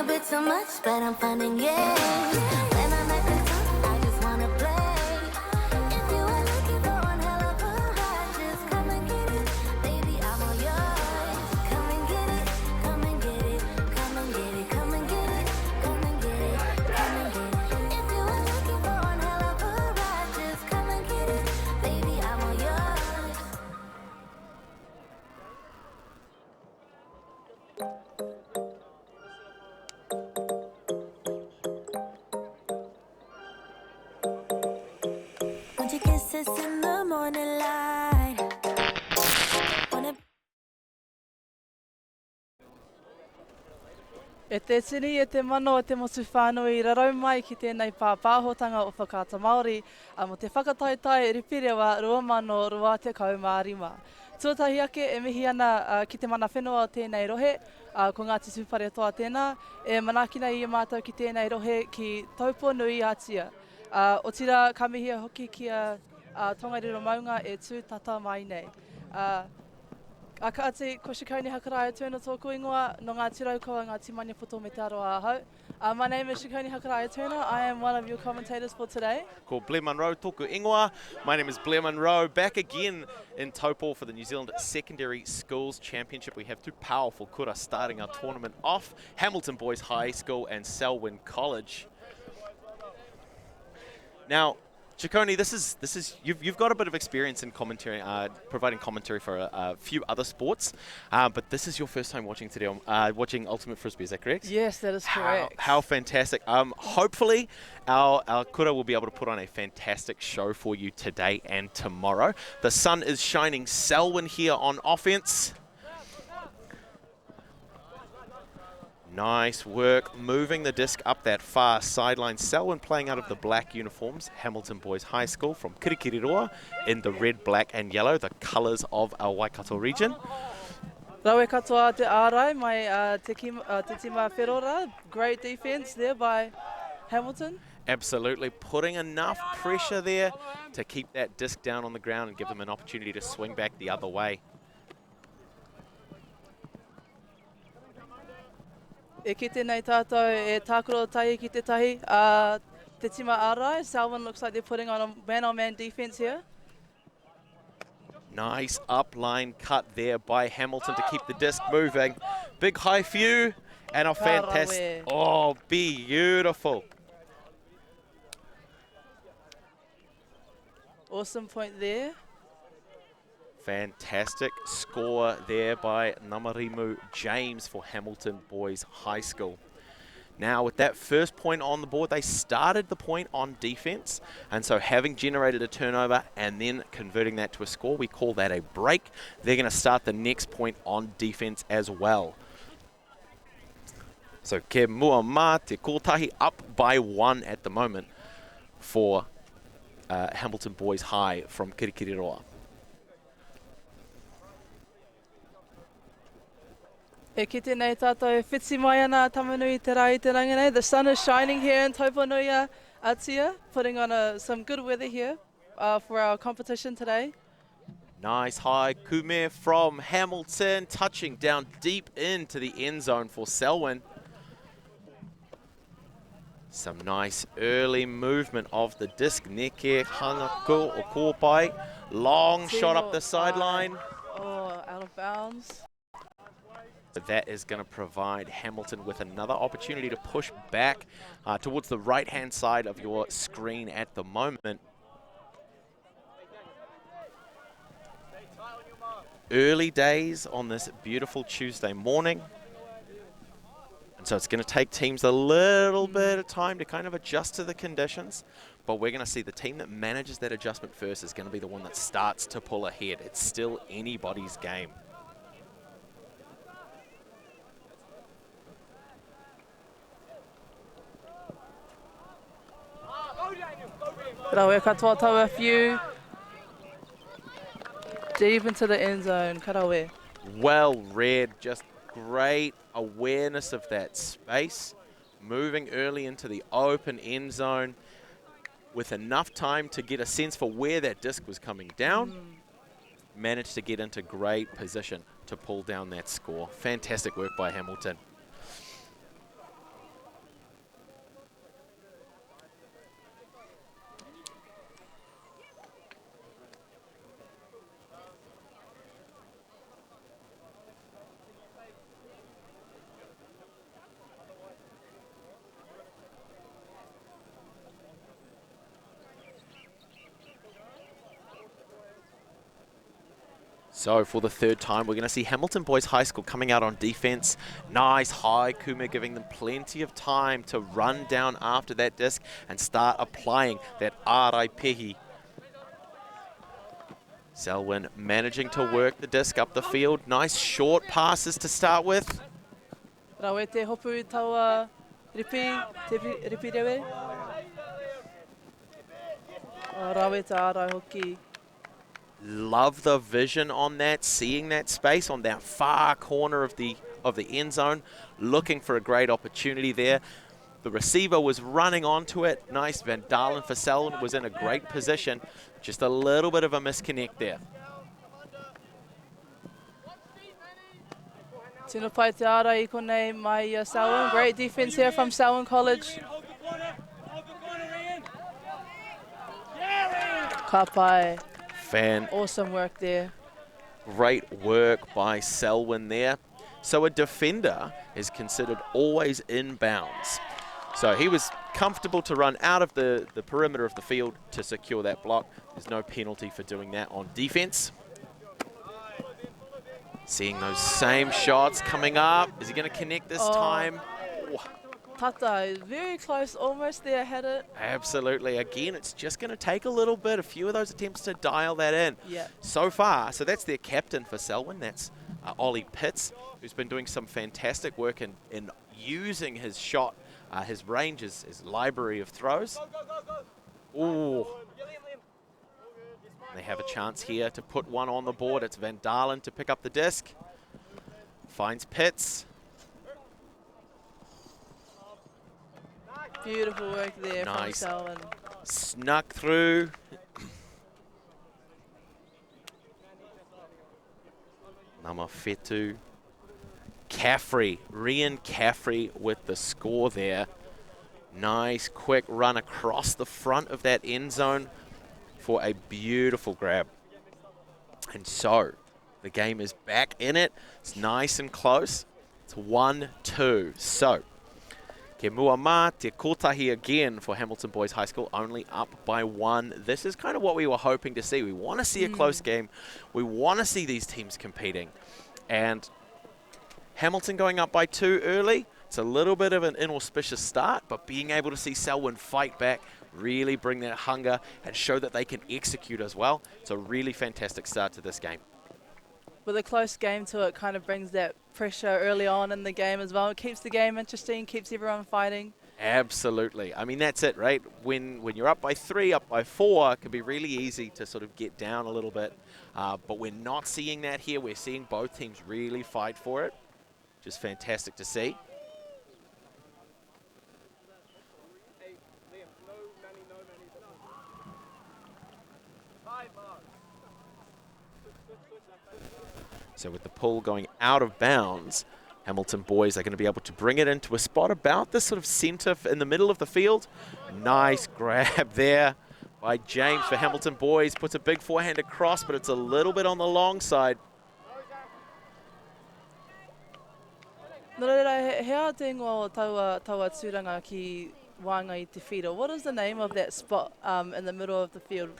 a bit too much, but I'm finding games. When I'm at the top, I just wanna play. If you are looking for one hell of a ride, just come and get it. Baby, I'm all yours. Come and get it, come and get it, come and get it, come and get it, come and get it, come and get it. If you are looking for one hell of a ride, just come and get it. Baby, I'm all yours. Won't you kiss us in the morning light? Wanna E te tini, e te mano, e te motu whānui, I rarau mai ki tēnei pāpāhotanga o whakata Māori, mo te whakataetai ripirewa 2025. Tuatahi ake e mihi ana ki te mana whenua o tēnei rohe, ko ngā titu whare toa tēnā, e manakina I mātou ki tēnei rohe ki Taupō nui Ātia. O tira ka mihia hoki ki a Tongariro Maunga e tū tata mai nei. A ka ati, ko Shikoni Hakaraya tūna tōku ingoa, no ngā tiraukoa ngā timanya poto me te aroa ahau. My name is Shikoni Hakaraya Tuna. I am one of your commentators for today. Ko Blair Munro tōku ingoa. My name is Blair Munro, back again in Taupō for the New Zealand Secondary Schools Championship. We have two powerful kura starting our tournament off, Hamilton Boys High School and Selwyn College. Now, Chikoni, this is you've got a bit of experience in commentary, providing commentary for a few other sports, but this is your first time watching today, watching Ultimate Frisbee. Is that correct? Yes, that is correct. How fantastic! Hopefully, our kura will be able to put on a fantastic show for you today and tomorrow. The sun is shining. Selwyn here on offense. Nice work, moving the disc up that far sideline. Selwyn playing out of the black uniforms, Hamilton Boys High School from Kirikiriroa in the red, black and yellow, the colours of our Waikato region. Rawe katoa te ārai mai te tima wherora. Great defence there by Hamilton. Absolutely, putting enough pressure there to keep that disc down on the ground and give them an opportunity to swing back the other way. E kite nei tātou e tākuro tahi ki te tahi. Te tima ārai, Selwyn looks like they're putting on a man-on-man defence here. Nice upline cut there by Hamilton to keep the disc moving. Big high few and a fantastic, oh, beautiful. Awesome point there. Fantastic score there by Namarimu James for Hamilton Boys High School. Now with that first point on the board, they started the point on defense, and so having generated a turnover and then converting that to a score, we call that a break. They're going to start the next point on defense as well. So ke mua mā te kotahi up by 1 at the moment for Hamilton Boys High from Kirikiriroa. E kite nei tātou whitsi mai ana tamanui te rai te rangi nei. The sun is shining here in Taupō nui Ātia, putting on some good weather here for our competition today. Nice high kume from Hamilton, touching down deep into the end zone for Selwyn. Some nice early movement of the disc. Neke hangako o kōpai. Long shot up the sideline. Oh, out of bounds. That is going to provide Hamilton with another opportunity to push back towards the right-hand side of your screen at the moment. Early days on this beautiful Tuesday morning. And so it's going to take teams a little bit of time to kind of adjust to the conditions. But we're going to see the team that manages that adjustment first is going to be the one that starts to pull ahead. It's still anybody's game. Rawe katoa tau a few. Deep into the end zone, karawe. Well read, just great awareness of that space. Moving early into the open end zone with enough time to get a sense for where that disc was coming down. Managed to get into great position to pull down that score. Fantastic work by Hamilton. So for the third time, we're going to see Hamilton Boys High School coming out on defense. Nice high Kuma, giving them plenty of time to run down after that disc and start applying that arai pehi. Selwyn managing to work the disc up the field. Nice short passes to start with. Rawe te hopu taua ripi, te ripi rewe. O rawe te arai hoki. Love the vision on that, seeing that space on that far corner of the end zone, looking for a great opportunity there. The receiver was running onto it. Nice. Van Dalen for Selwyn was in a great position. Just a little bit of a misconnect there. Tino pai te ara I konei mai Selwyn. Great defense here from Selwyn College. Ka pai. Awesome work there. Great work by Selwyn there. So a defender is considered always inbounds. So he was comfortable to run out of the perimeter of the field to secure that block. There's no penalty for doing that on defense. Seeing those same shots coming up. Is he going to connect this time? Tata is very close, almost there, had it. Absolutely. Again, it's just going to take a little bit, a few of those attempts to dial that in. Yeah. So far, so that's their captain for Selwyn. That's Ollie Pitts, who's been doing some fantastic work in using his shot, his range, his library of throws. Ooh. They have a chance here to put one on the board. It's Van Dalen to pick up the disc. Finds Pitts. Beautiful work there Nice. from Selwyn. Snuck through. Namafetu. Caffrey, Rian Caffrey with the score there. Nice quick run across the front of that end zone for a beautiful grab. And so the game is back in it. It's nice and close. It's 1-2. So Ke mua mā te kotahi again for Hamilton Boys High School, only up by 1. This is kind of what we were hoping to see. We want to see a close game. We want to see these teams competing. And Hamilton going up by 2 early, it's a little bit of an inauspicious start, but being able to see Selwyn fight back, really bring that hunger and show that they can execute as well. It's a really fantastic start to this game. With a close game to it, kind of brings that pressure early on in the game as well. It keeps the game interesting, keeps everyone fighting. Absolutely. I mean, that's it, right? When you're up by 3, up by 4, it can be really easy to sort of get down a little bit. But we're not seeing that here. We're seeing both teams really fight for it. Just fantastic to see. So with the pull going out of bounds, Hamilton Boys are going to be able to bring it into a spot about this sort of centre in the middle of the field. Nice grab there by James for Hamilton Boys. Puts a big forehand across, but it's a little bit on the long side. Nō reira, hea te ingoa o taua tūranga ki wānga I te whiro. What is the name of that spot in the middle of the field?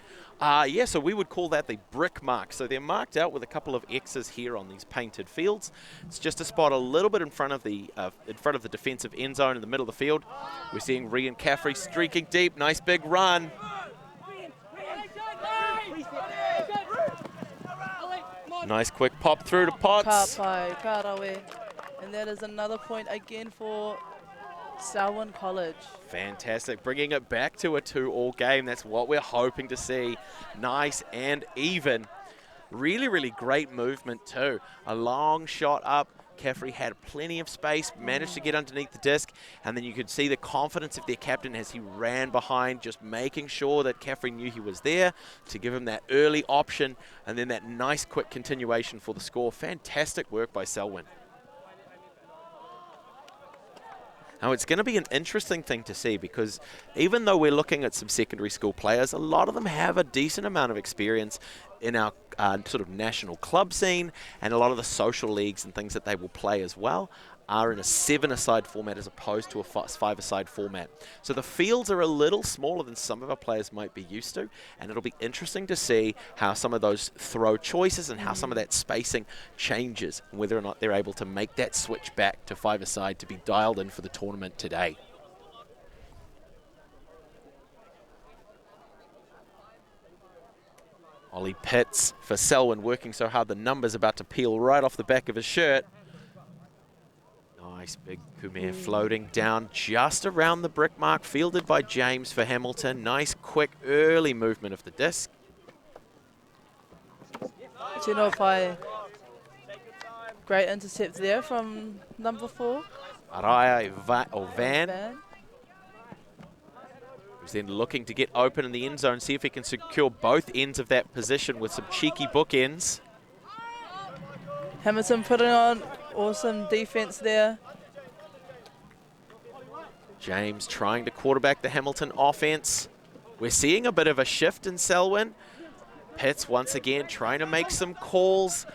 Yeah, so we would call that the brick mark. So they're marked out with a couple of X's here on these painted fields. It's just a spot a little bit in front of the defensive end zone in the middle of the field. We're seeing Rian Caffrey streaking deep. Nice big run. Nice quick pop through to Potts. Ka pai, ka rawe. And that is another point again for Selwyn College. Fantastic, bringing it back to a 2-all game. That's what we're hoping to see. Nice and even. Really, really great movement too. A long shot up. Caffrey had plenty of space, managed to get underneath the disc, and then you could see the confidence of their captain as he ran behind, just making sure that Caffrey knew he was there to give him that early option, and then that nice quick continuation for the score. Fantastic work by Selwyn. Now, it's going to be an interesting thing to see because even though we're looking at some secondary school players, a lot of them have a decent amount of experience in our sort of national club scene and a lot of the social leagues and things that they will play as well. are in a 7-a-side format as opposed to a 5-a-side format. So the fields are a little smaller than some of our players might be used to, and it'll be interesting to see how some of those throw choices and how some of that spacing changes, and whether or not they're able to make that switch back to 5-a-side to be dialed in for the tournament today. Ollie Pitts for Selwyn, working so hard the number's about to peel right off the back of his shirt. Nice big Khmer floating down just around the brick mark, fielded by James for Hamilton. Nice quick early movement of the disc. Great intercept there from number 4. Araya Van, who's then looking to get open in the end zone, see if he can secure both ends of that position with some cheeky bookends. Hamilton putting on awesome defense there. James trying to quarterback the Hamilton offense. We're seeing a bit of a shift in Selwyn. Pitts once again trying to make some calls,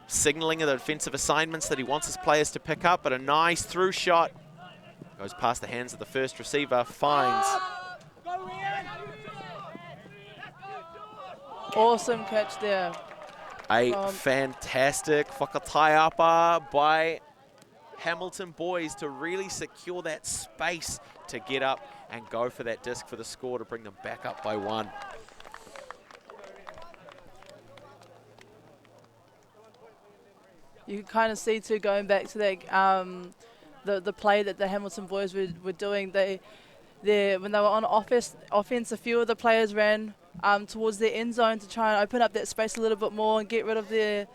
signaling the defensive assignments that he wants his players to pick up, but a nice through shot. Goes past the hands of the first receiver, finds. Awesome catch there. A fantastic whakataiapa by Hamilton boys to really secure that space to get up and go for that disc for the score to bring them back up by 1. You can kind of see too, going back to that the play that the Hamilton boys were doing. When they were on offense, a few of the players ran towards their end zone to try and open up that space a little bit more and get rid of their,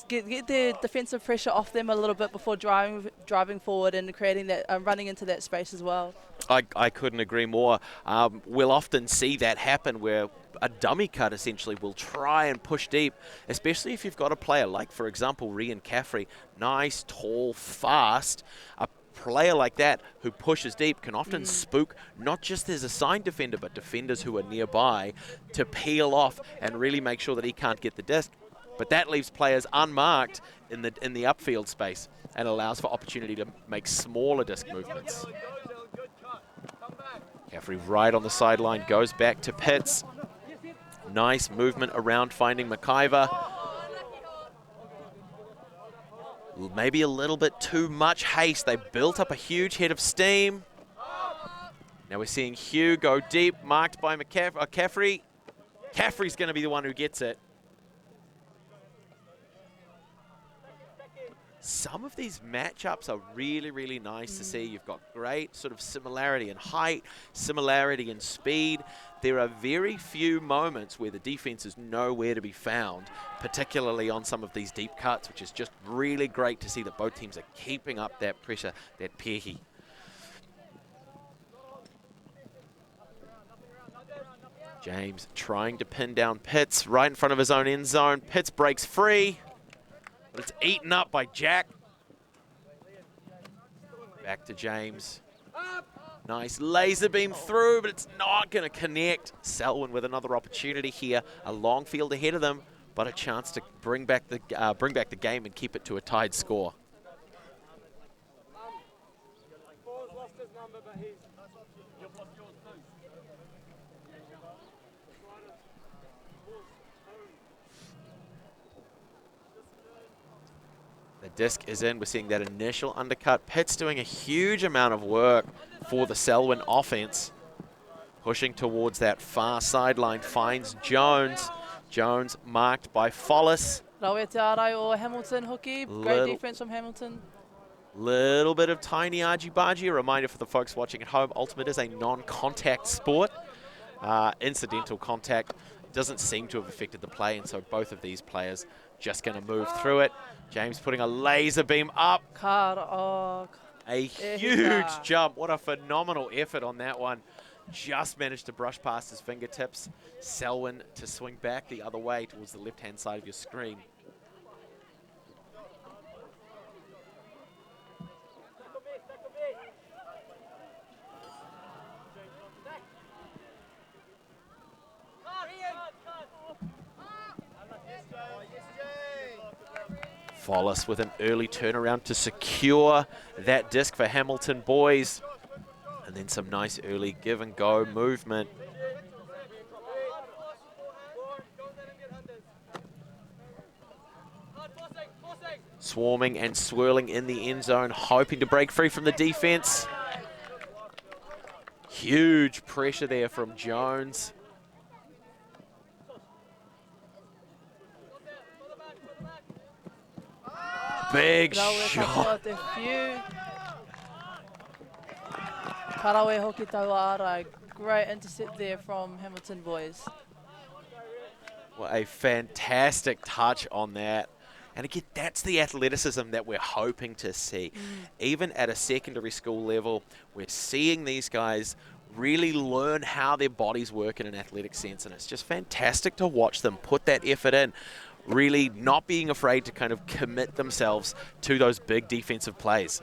get their defensive pressure off them a little bit before driving forward and creating that, running into that space as well. I couldn't agree more. We'll often see that happen where a dummy cut essentially will try and push deep, especially if you've got a player like, for example, Rian Caffrey, nice, tall, fast. A player like that who pushes deep can often spook not just his assigned defender, but defenders who are nearby to peel off and really make sure that he can't get the disc. But that leaves players unmarked in the upfield space and allows for opportunity to make smaller disc movements. Caffrey right on the sideline, goes back to Pitts. Nice movement around finding McIver. Maybe a little bit too much haste. They built up a huge head of steam. Now we're seeing Hugh go deep, marked by Caffrey. Caffrey's going to be the one who gets it. Some of these matchups are really, really nice to see. You've got great sort of similarity in height, similarity in speed. There are very few moments where the defense is nowhere to be found, particularly on some of these deep cuts, which is just really great to see that both teams are keeping up that pressure, that pehi. James trying to pin down Pitts right in front of his own end zone. Pitts breaks free. But it's eaten up by Jack. Back to James. Nice laser beam through, but it's not going to connect. Selwyn with another opportunity here. A long field ahead of them, but a chance to bring back the game and keep it to a tied score. The disc is in. We're seeing that initial undercut. Pitt's doing a huge amount of work for the Selwyn offense. Pushing towards that far sideline, finds Jones. Jones marked by Follis. Rawe te arai o Hamilton hoki. Great defense from Hamilton. Little bit of tiny argy-bargy. A reminder for the folks watching at home, Ultimate is a non-contact sport. Incidental contact doesn't seem to have affected the play, and so both of these players just going to move through it. James putting a laser beam up. A huge jump. What a phenomenal effort on that one. Just managed to brush past his fingertips. Selwyn to swing back the other way towards the left-hand side of your screen. Follis with an early turnaround to secure that disc for Hamilton boys. And then some nice early give and go movement. Swarming and swirling in the end zone, hoping to break free from the defense. Huge pressure there from Jones. Big shot. Karawe hoki tau ara. Great intercept there from Hamilton boys. Well, a fantastic touch on that. And again, that's the athleticism that we're hoping to see. Even at a secondary school level, we're seeing these guys really learn how their bodies work in an athletic sense. And it's just fantastic to watch them put that effort in, really not being afraid to kind of commit themselves to those big defensive plays.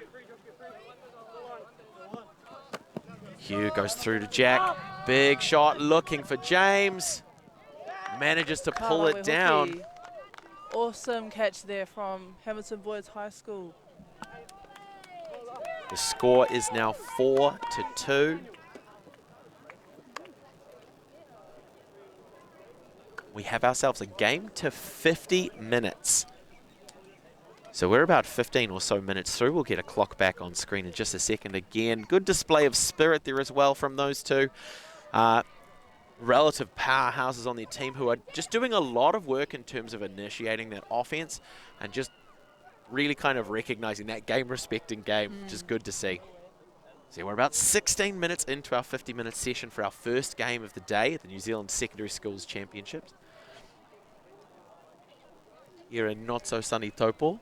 Hugh goes through to Jack. Big shot looking for James. Manages to pull it down. Awesome catch there from Hamilton Boys High School. The score is now 4-2. We have ourselves a game to 50 minutes. So we're about 15 or so minutes through. We'll get a clock back on screen in just a second again. Good display of spirit there as well from those two. Relative powerhouses on their team who are just doing a lot of work in terms of initiating that offense and just really kind of recognizing that game-respecting game, which is good to see. So we're about 16 minutes into our 50-minute session for our first game of the day at the New Zealand Secondary Schools Championships. Here in not-so-sunny Taupō.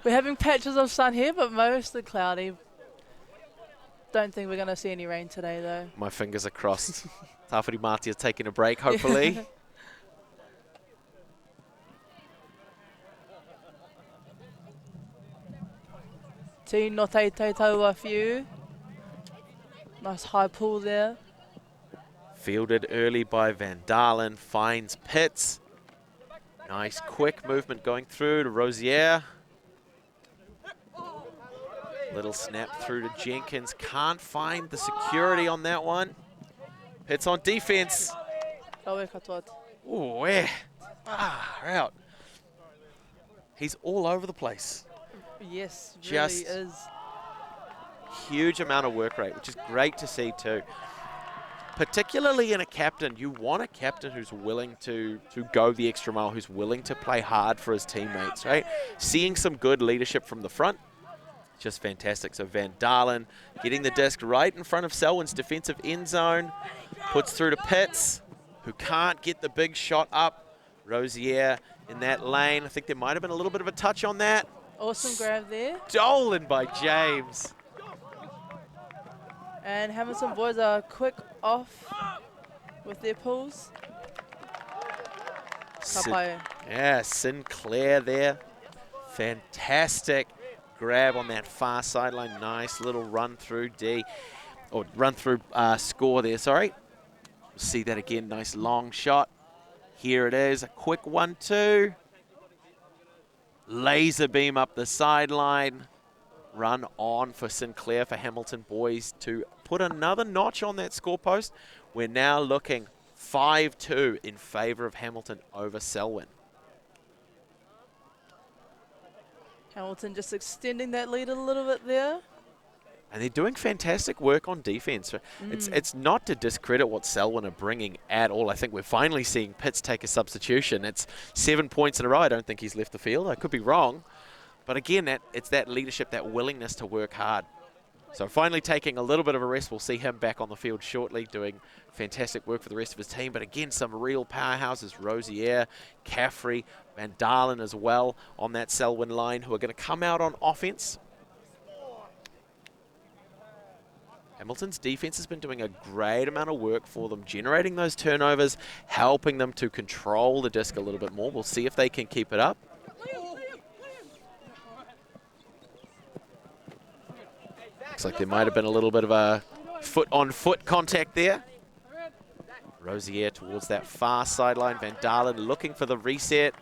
We're having patches of sun here, but mostly cloudy. Don't think we're going to see any rain today, though. My fingers are crossed. Tawhiri Mātia taking a break, hopefully. Tino teitei taua whiu. Nice high pull there. Fielded early by Van Dalen, finds Pitts. Nice quick movement going through to Rosier. Little snap through to Jenkins. Can't find the security on that one. Pitts on defense. Ooh, out. He's all over the place. Yes, really Just is. Huge amount of work rate, which is great to see too. Particularly in a captain, you want a captain who's willing to go the extra mile, who's willing to play hard for his teammates, right? Seeing some good leadership from the front, just fantastic. So Van Dalen getting the disc right in front of Selwyn's defensive end zone, puts through to Pitts, who can't get the big shot up. Rosier in that lane. I think there might have been a little bit of a touch on that. Awesome grab there. Stolen by James. And Hamilton boys are quick off with their pulls. Yeah, Sinclair there. Fantastic grab on that far sideline. Nice little run through score there, sorry. See that again, nice long shot. Here it is, a quick 1-2. Laser beam up the sideline. Run on for Sinclair for Hamilton boys to put another notch on that score post. We're now looking 5-2 in favor of Hamilton over Selwyn. Hamilton just extending that lead a little bit there. And they're doing fantastic work on defense. It's not to discredit what Selwyn are bringing at all. I think we're finally seeing Pitts take a substitution. It's 7 points in a row. I don't think he's left the field. I could be wrong. But again, it's that leadership, that willingness to work hard. So finally taking a little bit of a rest. We'll see him back on the field shortly, doing fantastic work for the rest of his team. But again, some real powerhouses, Rosier, Caffrey, Van Dalen as well on that Selwyn line, who are going to come out on offense. Hamilton's defense has been doing a great amount of work for them, generating those turnovers, helping them to control the disc a little bit more. We'll see if they can keep it up. Looks like there might have been a little bit of a foot-on-foot contact there. Rosier towards that far sideline. Van Dalen looking for the reset.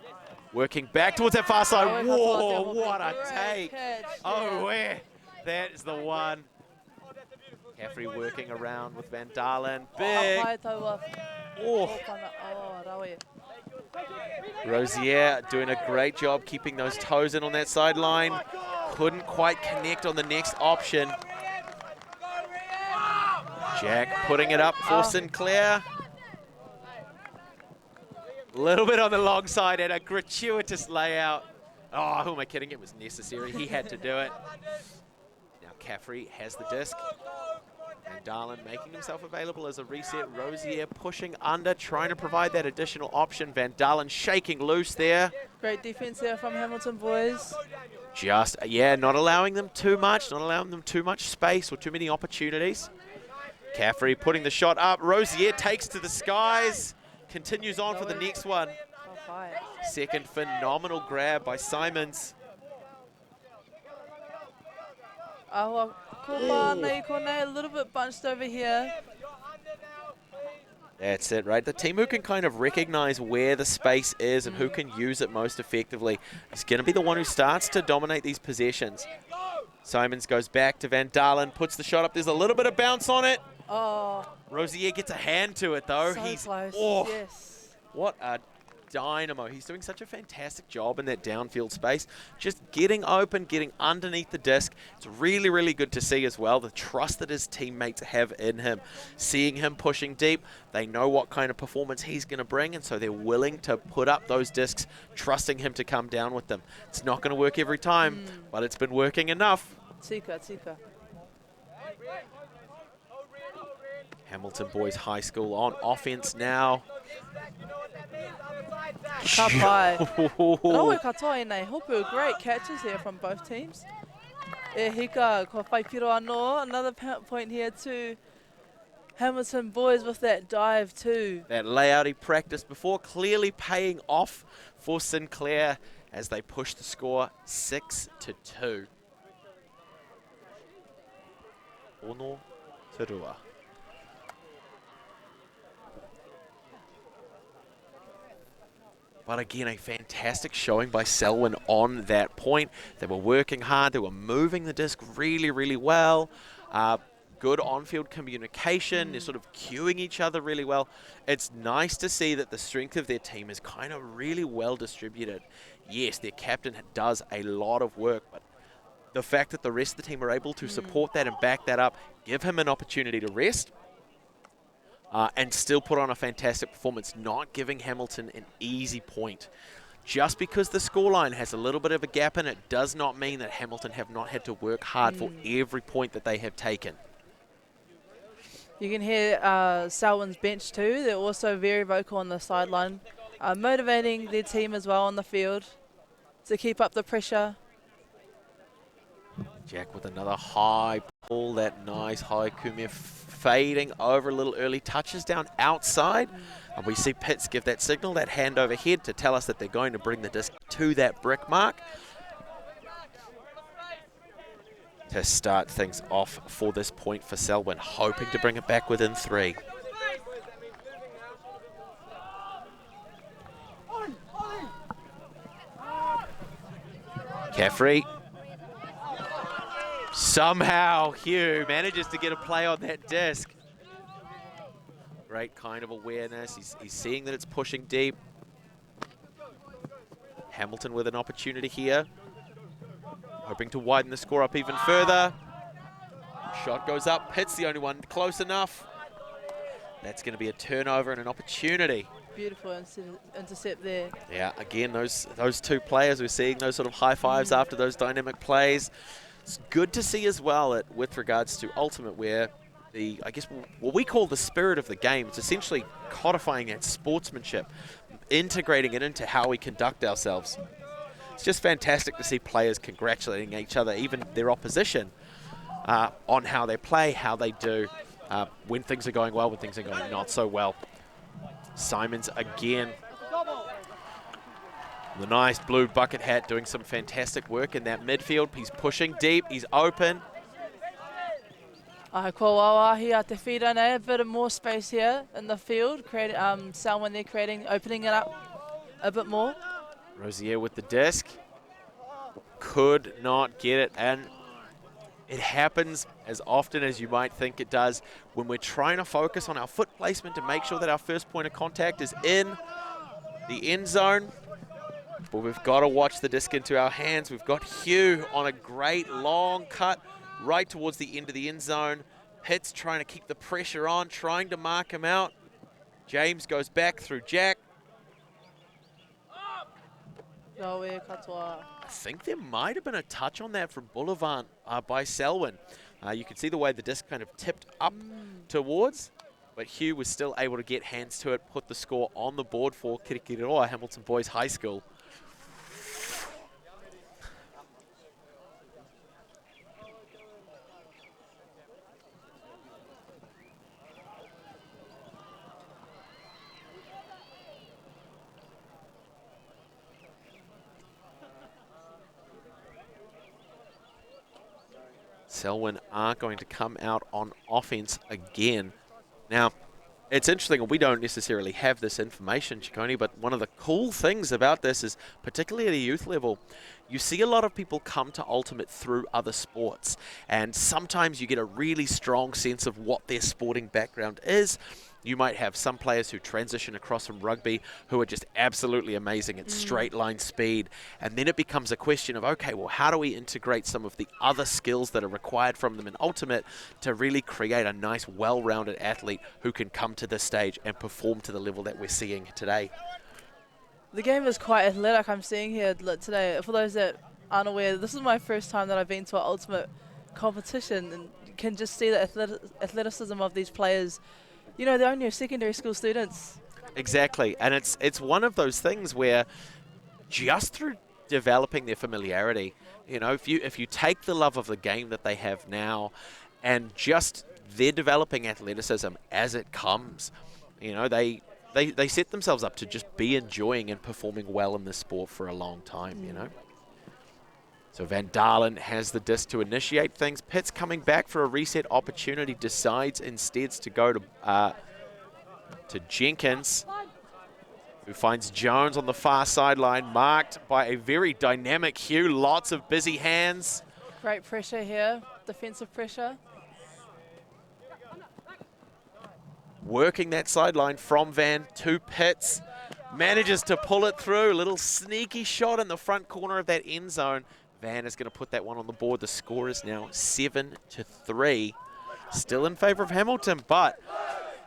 Working back towards that far side. Whoa, Whoa, what a great take. catch, Oh, yeah. where? That is the one. Caffrey working around with Van Dalen. Big. Pai taua. Oh, Hōpana. Oh, rawe. Rosier doing a great job keeping those toes in on that sideline. Couldn't quite connect on the next option. Jack putting it up for Sinclair. A little bit on the long side and a gratuitous layout. Oh, who am I kidding? It was necessary. He had to do it. Now Caffrey has the disc. And Darlin making himself available as a reset. Rosier pushing under, trying to provide that additional option. Van Dalen shaking loose there. Great defense there from Hamilton boys. Just, yeah, not allowing them too much, not allowing them too much space or too many opportunities. Caffrey putting the shot up. Rosier takes to the skies. Continues on for the next one. Oh, pai. Second phenomenal grab by Simons. Ahua, ko mānei konei, a little bit bunched over here. That's it, right? The team who can kind of recognize where the space is and who can use it most effectively is going to be the one who starts to dominate these possessions. Simons goes back to Van Dalen, puts the shot up. There's a little bit of bounce on it. Oh, Rosier gets a hand to it, though. so He's close. oh, Yes. what a dynamo. He's doing such a fantastic job in that downfield space. Just getting open, getting underneath the disc. It's really, really good to see as well. The trust that his teammates have in him. Seeing him pushing deep, they know what kind of performance he's going to bring, and so they're willing to put up those discs, trusting him to come down with them. It's not going to work every time, but it's been working enough. Tika, tika. Hamilton Boys High School on offense now. Ka pai. Rawe katoa nei. Hopu, great catches here from both teams. E hika, ko whaipiro anō. Another point here to Hamilton Boys with that dive too. That layout he practiced before clearly paying off for Sinclair as they push the score 6-2. Ono te rua. But again, a fantastic showing by Selwyn on that point. They were working hard. They were moving the disc really, really well. Good on-field communication. They're sort of cueing each other really well. It's nice to see that the strength of their team is kind of really well distributed. Yes, their captain does a lot of work, but the fact that the rest of the team are able to support that and back that up, give him an opportunity to rest, and still put on a fantastic performance, not giving Hamilton an easy point. Just because the scoreline has a little bit of a gap in it does not mean that Hamilton have not had to work hard for every point that they have taken. You can hear Selwyn's bench too. They're also very vocal on the sideline, motivating their team as well on the field to keep up the pressure. Jack with another high pull, that nice high kume fading over a little early, touches down outside. And we see Pitts give that signal, that hand overhead to tell us that they're going to bring the disc to that brick mark to start things off for this point for Selwyn, hoping to bring it back within 3. Caffrey. Somehow Hugh manages to get a play on that disc. Great kind of awareness. He's seeing that it's pushing deep. Hamilton with an opportunity here. Hoping to widen the score up even further. Shot goes up. Pitt's the only one close enough. That's going to be a turnover and an opportunity. Beautiful intercept there. Yeah, again, those two players, we're seeing those sort of high fives after those dynamic plays. It's good to see as well with regards to Ultimate, where I guess what we call the spirit of the game, it's essentially codifying that sportsmanship, integrating it into how we conduct ourselves. It's just fantastic to see players congratulating each other, even their opposition, on how they play, how they do, when things are going well, when things are going not so well. Simons again. The nice blue bucket hat doing some fantastic work in that midfield. He's pushing deep, he's open. Ko wawahi a te whira nei, a bit of more space here in the field. Selwyn there opening it up a bit more. Rosier with the disc. Could not get it, and it happens as often as you might think it does when we're trying to focus on our foot placement to make sure that our first point of contact is in the end zone. But we've got to watch the disc into our hands. We've got Hugh on a great long cut right towards the end of the end zone. Pitts trying to keep the pressure on, trying to mark him out. James goes back through Jack. I think there might have been a touch on that from Boulevard by Selwyn. You can see the way the disc kind of tipped up towards, but Hugh was still able to get hands to it, put the score on the board for Kirikiroa Hamilton Boys High School. Selwyn are going to come out on offense again. Now, it's interesting, we don't necessarily have this information, Ciccone, but one of the cool things about this is, particularly at a youth level, you see a lot of people come to Ultimate through other sports, and sometimes you get a really strong sense of what their sporting background is. You might have some players who transition across from rugby who are just absolutely amazing at straight line speed. And then it becomes a question of, okay, well, how do we integrate some of the other skills that are required from them in Ultimate to really create a nice, well-rounded athlete who can come to this stage and perform to the level that we're seeing today? The game is quite athletic, I'm seeing here today. For those that aren't aware, this is my first time that I've been to an Ultimate competition, and you can just see the athleticism of these players. You know, they're only secondary school students. Exactly, and it's one of those things where just through developing their familiarity, you know, if you take the love of the game that they have now and just they're developing athleticism as it comes, you know, they set themselves up to just be enjoying and performing well in this sport for a long time, you know. So Van Dalen has the disc to initiate things. Pitts coming back for a reset opportunity, decides instead to go to Jenkins, who finds Jones on the far sideline, marked by a very dynamic Hugh. Lots of busy hands. Great pressure here, defensive pressure. Working that sideline from Van to Pitts. Manages to pull it through. A little sneaky shot in the front corner of that end zone. Van is going to put that one on the board. The score is now 7-3. Still in favor of Hamilton, but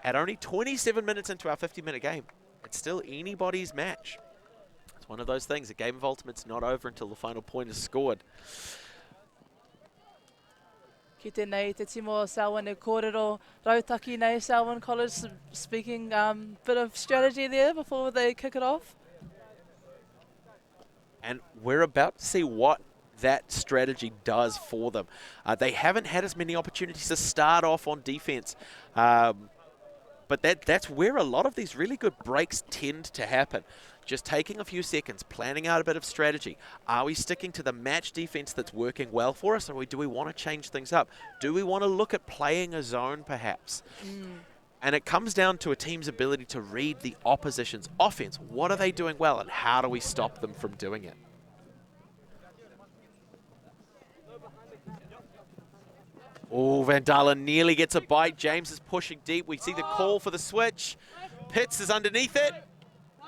at only 27 minutes into our 50-minute game, it's still anybody's match. It's one of those things. A game of Ultimate's not over until the final point is scored. Ki tēnei te timo Selwyn e kōrero rautaki nei Selwyn College, speaking bit of strategy there before they kick it off. And we're about to see what that strategy does for them. They haven't had as many opportunities to start off on defense, but that's where a lot of these really good breaks tend to happen. Just taking a few seconds, planning out a bit of strategy. Are we sticking to the match defense that's working well for us, or do we want to change things up? Do we want to look at playing a zone perhaps? And it comes down to a team's ability to read the opposition's offense. What are they doing well, and how do we stop them from doing it? Oh, Van Dalen nearly gets a bite. James is pushing deep. We see the call for the switch. Pitts is underneath it.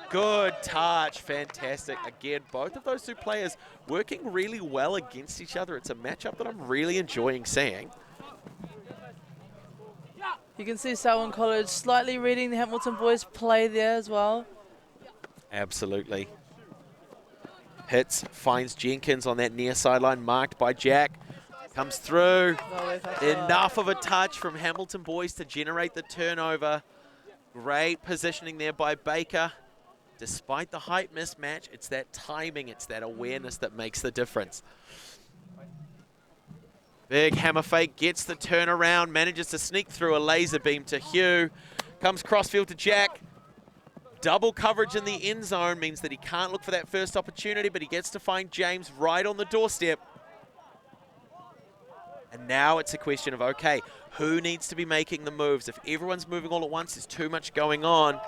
Good touch. Fantastic. Again, both of those two players working really well against each other. It's a matchup that I'm really enjoying seeing. You can see Selwyn College slightly reading the Hamilton boys play there as well. Absolutely. Pitts finds Jenkins on that near sideline, marked by Jack. Comes through. Enough of a touch from Hamilton boys to generate the turnover. Great positioning there by Baker. Despite the height mismatch, it's that timing, it's that awareness that makes the difference. Big hammer fake, gets the turnaround, manages to sneak through a laser beam to Hugh. Comes crossfield to Jack. Double coverage in the end zone means that he can't look for that first opportunity, but he gets to find James right on the doorstep. And now it's a question of, okay, who needs to be making the moves? If everyone's moving all at once, there's too much going on.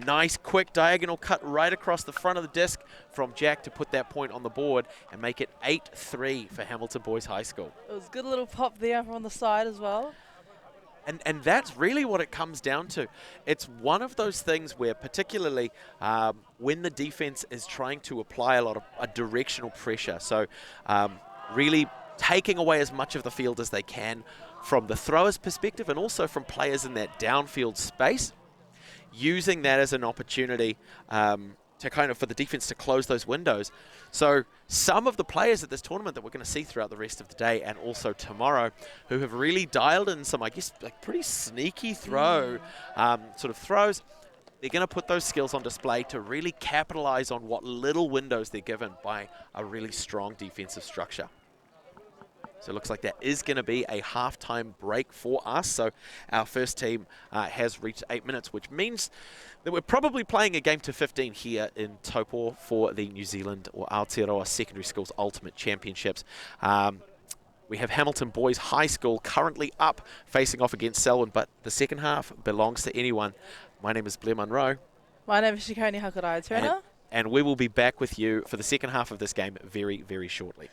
Nice, quick diagonal cut right across the front of the disc from Jack to put that point on the board and make it 8-3 for Hamilton Boys High School. It was a good little pop there from the side as well. And that's really what it comes down to. It's one of those things where particularly when the defense is trying to apply a lot of directional pressure, so really taking away as much of the field as they can from the thrower's perspective and also from players in that downfield space, using that as an opportunity to kind of for the defense to close those windows. So some of the players at this tournament that we're going to see throughout the rest of the day and also tomorrow who have really dialed in some, I guess, like pretty sneaky throws, they're going to put those skills on display to really capitalize on what little windows they're given by a really strong defensive structure. So it looks like that is going to be a halftime break for us. So our first team has reached 8 minutes, which means that we're probably playing a game to 15 here in Taupō for the New Zealand or Aotearoa Secondary Schools Ultimate Championships. We have Hamilton Boys High School currently up facing off against Selwyn, but the second half belongs to anyone. My name is Blair Munro. My name is Shikoni Hakurai-Turner. And we will be back with you for the second half of this game very, very shortly.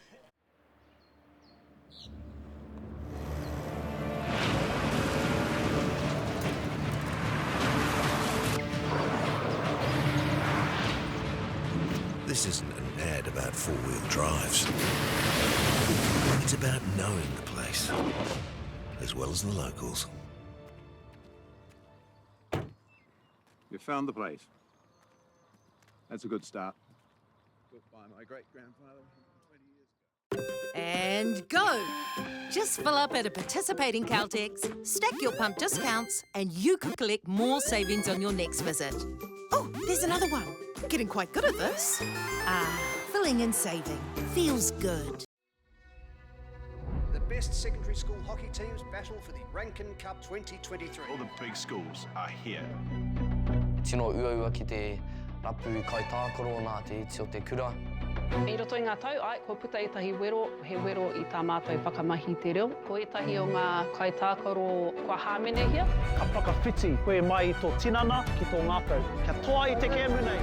This isn't an ad about four-wheel drives. It's about knowing the place, as well as the locals. You found the place. That's a good start. Built by my great-grandfather 20 years ago. And go! Just fill up at a participating Caltex, stack your pump discounts, and you could collect more savings on your next visit. Oh, there's another one. Getting quite good at this. Filling and saving. Feels good. The best secondary school hockey teams battle for the Rankin Cup 2023. All the big schools are here. Tino ua ki te rapu kai tākaro nā te iti o te kura. I roto i ngā tau, ko puta i tahi wero, he wero i tā mātou whakamahi te reo. Ko etahi o ngā kai tākaro kua hāmene hia. Ka whakawhiti koe mai i tō tinana ki tō ngākau. Kia toa i te kēmu nei.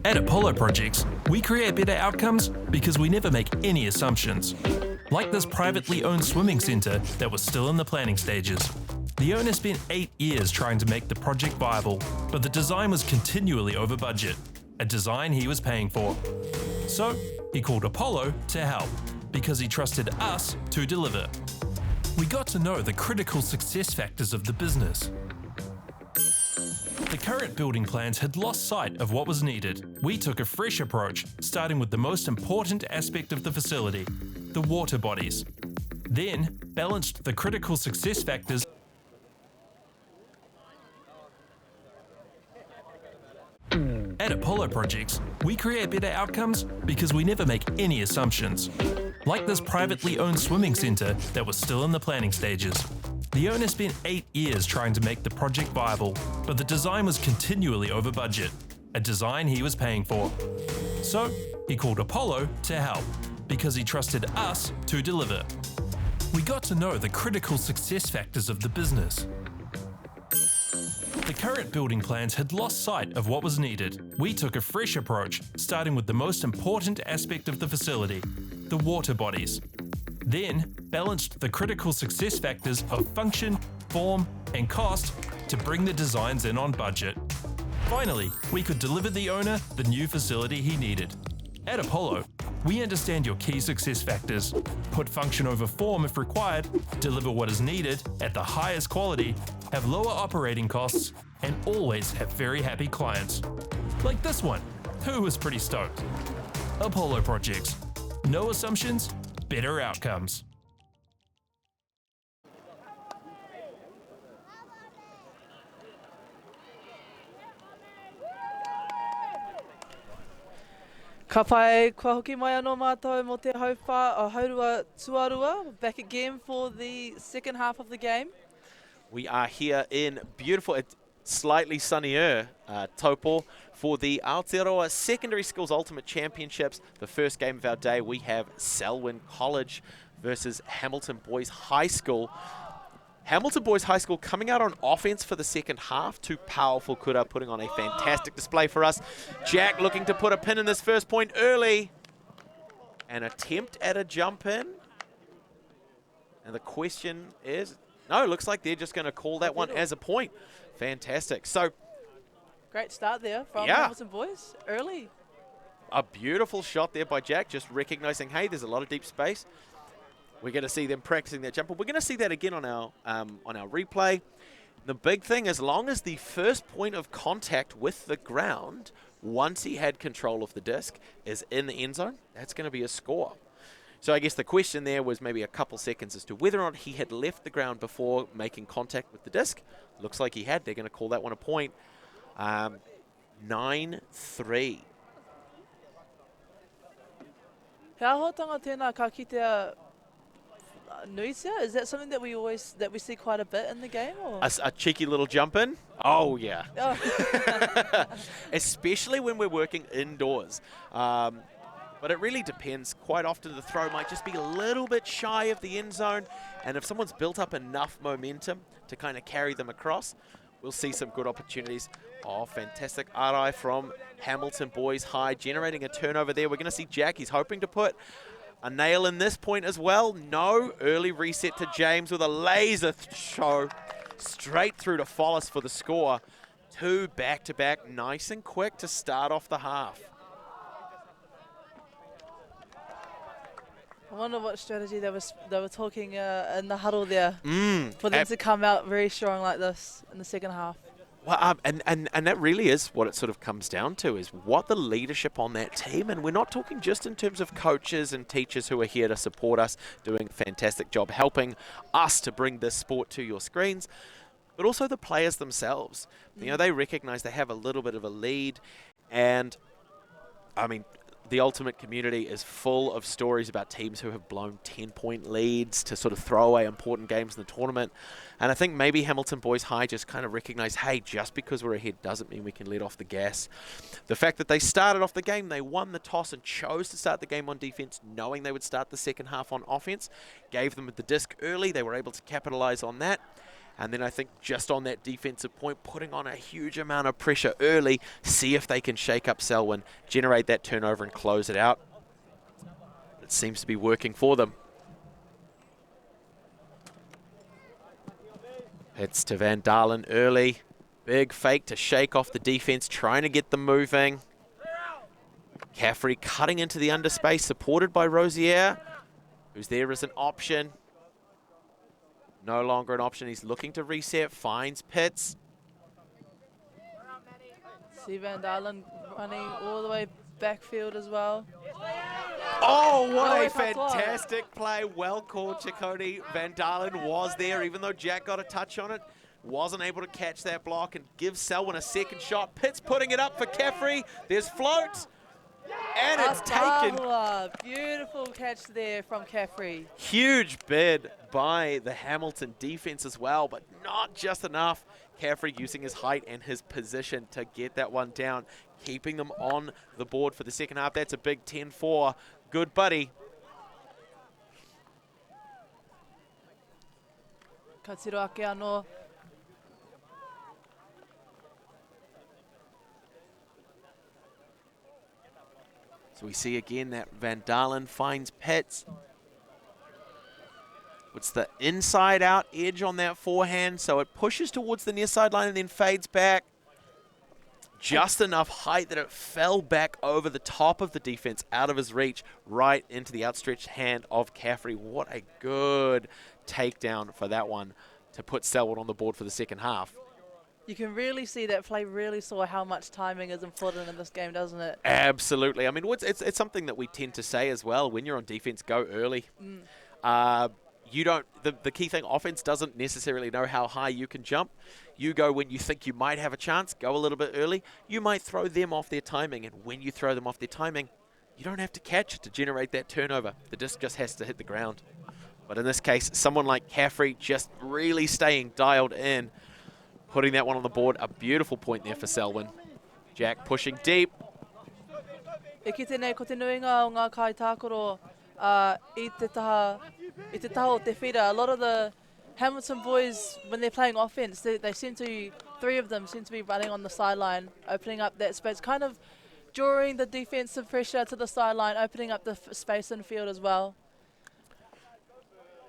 At Apollo Projects, we create better outcomes because we never make any assumptions. Like this privately owned swimming centre that was still in the planning stages. The owner spent 8 years trying to make the project viable, but the design was continually over budget, a design he was paying for. So, he called Apollo to help, because he trusted us to deliver. We got to know the critical success factors of the business. The current building plans had lost sight of what was needed. We took a fresh approach, starting with the most important aspect of the facility, the water bodies. Then, balanced the critical success factors. At Apollo Projects, we create better outcomes because we never make any assumptions. Like this privately owned swimming centre that was still in the planning stages. The owner spent 8 years trying to make the project viable, but the design was continually over budget, a design he was paying for. So, he called Apollo to help, because he trusted us to deliver. We got to know the critical success factors of the business. The current building plans had lost sight of what was needed. We took a fresh approach, starting with the most important aspect of the facility, the water bodies. Then, balanced the critical success factors of function, form, and cost to bring the designs in on budget. Finally, we could deliver the owner the new facility he needed. At Apollo, we understand your key success factors, put function over form if required, deliver what is needed at the highest quality, have lower operating costs, and always have very happy clients. Like this one, who was pretty stoked. Apollo Projects. No assumptions, better outcomes. Ka pai kua hoki mai anō mātou mō te haurua tuarua, back again for the second half of the game. We are here in beautiful, slightly sunnier Taupō For the Aotearoa Secondary Schools Ultimate Championships, the first game of our day, we have Selwyn College versus Hamilton Boys High School. Hamilton Boys High School coming out on offense for the second half. Two powerful kura putting on a fantastic display for us. Jack looking to put a pin in this first point early. An attempt at a jump in. And the question is, no, looks like they're just going to call that one as a point. Fantastic. So, great start there from Hamilton Boys early. A beautiful shot there by Jack, just recognizing, hey, there's a lot of deep space. We're going to see them practicing that jumper. We're going to see that again on our replay. The big thing, as long as the first point of contact with the ground, once he had control of the disc, is in the end zone, that's going to be a score. So I guess the question there was maybe a couple seconds as to whether or not he had left the ground before making contact with the disc. Looks like he had. They're going to call that one a point. 9-3. Hea hotanga tēnā ka kitea nuisia? Is that something that we see quite a bit in the game? Or? A cheeky little jump in? Oh, yeah. Oh. Especially when we're working indoors. But it really depends. Quite often the throw might just be a little bit shy of the end zone. And if someone's built up enough momentum to kind of carry them across, we'll see some good opportunities. Oh, fantastic Arai from Hamilton Boys High, generating a turnover there. We're going to see Jack. He's hoping to put a nail in this point as well. No, early reset to James with a laser show straight through to Follis for the score. Two back-to-back, nice and quick to start off the half. I wonder what strategy they were talking in the huddle there for them to come out very strong like this in the second half. Well, and that really is what it sort of comes down to, is what the leadership on that team, and we're not talking just in terms of coaches and teachers who are here to support us, doing a fantastic job helping us to bring this sport to your screens, but also the players themselves. You know, they recognize they have a little bit of a lead, and I mean, the ultimate community is full of stories about teams who have blown 10-point leads to sort of throw away important games in the tournament. And I think maybe Hamilton Boys High just kind of recognize, hey, just because we're ahead doesn't mean we can let off the gas. The fact that they started off the game, they won the toss and chose to start the game on defense, knowing they would start the second half on offense, gave them the disc early. They were able to capitalize on that. And then I think just on that defensive point, putting on a huge amount of pressure early, see if they can shake up Selwyn, generate that turnover and close it out. It seems to be working for them. It's to Van Dalen early. Big fake to shake off the defense, trying to get them moving. Caffrey cutting into the underspace, supported by Rosier, who's there as an option. No longer an option. He's looking to reset, finds Pitts. See Van Dalen running all the way backfield as well. Oh, what a fantastic play. Well called, Chakotay. Van Dalen was there, even though Jack got a touch on it. Wasn't able to catch that block and give Selwyn a second shot. Pitts putting it up for Caffrey. There's float. And it's taken. Beautiful catch there from Caffrey. Huge bid by the Hamilton defense as well, but not just enough. Caffrey using his height and his position to get that one down, keeping them on the board for the second half. That's a big 10-4. Good buddy. Ka tiro ake anō. So we see again that Van Dalen finds Pitts. It's the inside out edge on that forehand, so it pushes towards the near sideline and then fades back. Just enough height that it fell back over the top of the defense, out of his reach, right into the outstretched hand of Caffrey. What a good takedown for that one to put Selwyn on the board for the second half. You can really see that play really saw how much timing is important in this game, doesn't it? Absolutely. I mean, it's something that we tend to say as well. When you're on defense, go early. You don't. The key thing, offense doesn't necessarily know how high you can jump. You go when you think you might have a chance. Go a little bit early. You might throw them off their timing, and when you throw them off their timing, you don't have to catch it to generate that turnover. The disc just has to hit the ground. But in this case, someone like Caffrey just really staying dialed in, putting that one on the board. A beautiful point there for Selwyn. Jack pushing deep. E ki tēnei, ko te nuinga o ngā kai tākoro i te taha o te whira. A lot of the Hamilton boys, when they're playing offense, they seem to, 3 of them seem to be running on the sideline, opening up that space, kind of drawing the defensive pressure to the sideline, opening up the space in field as well.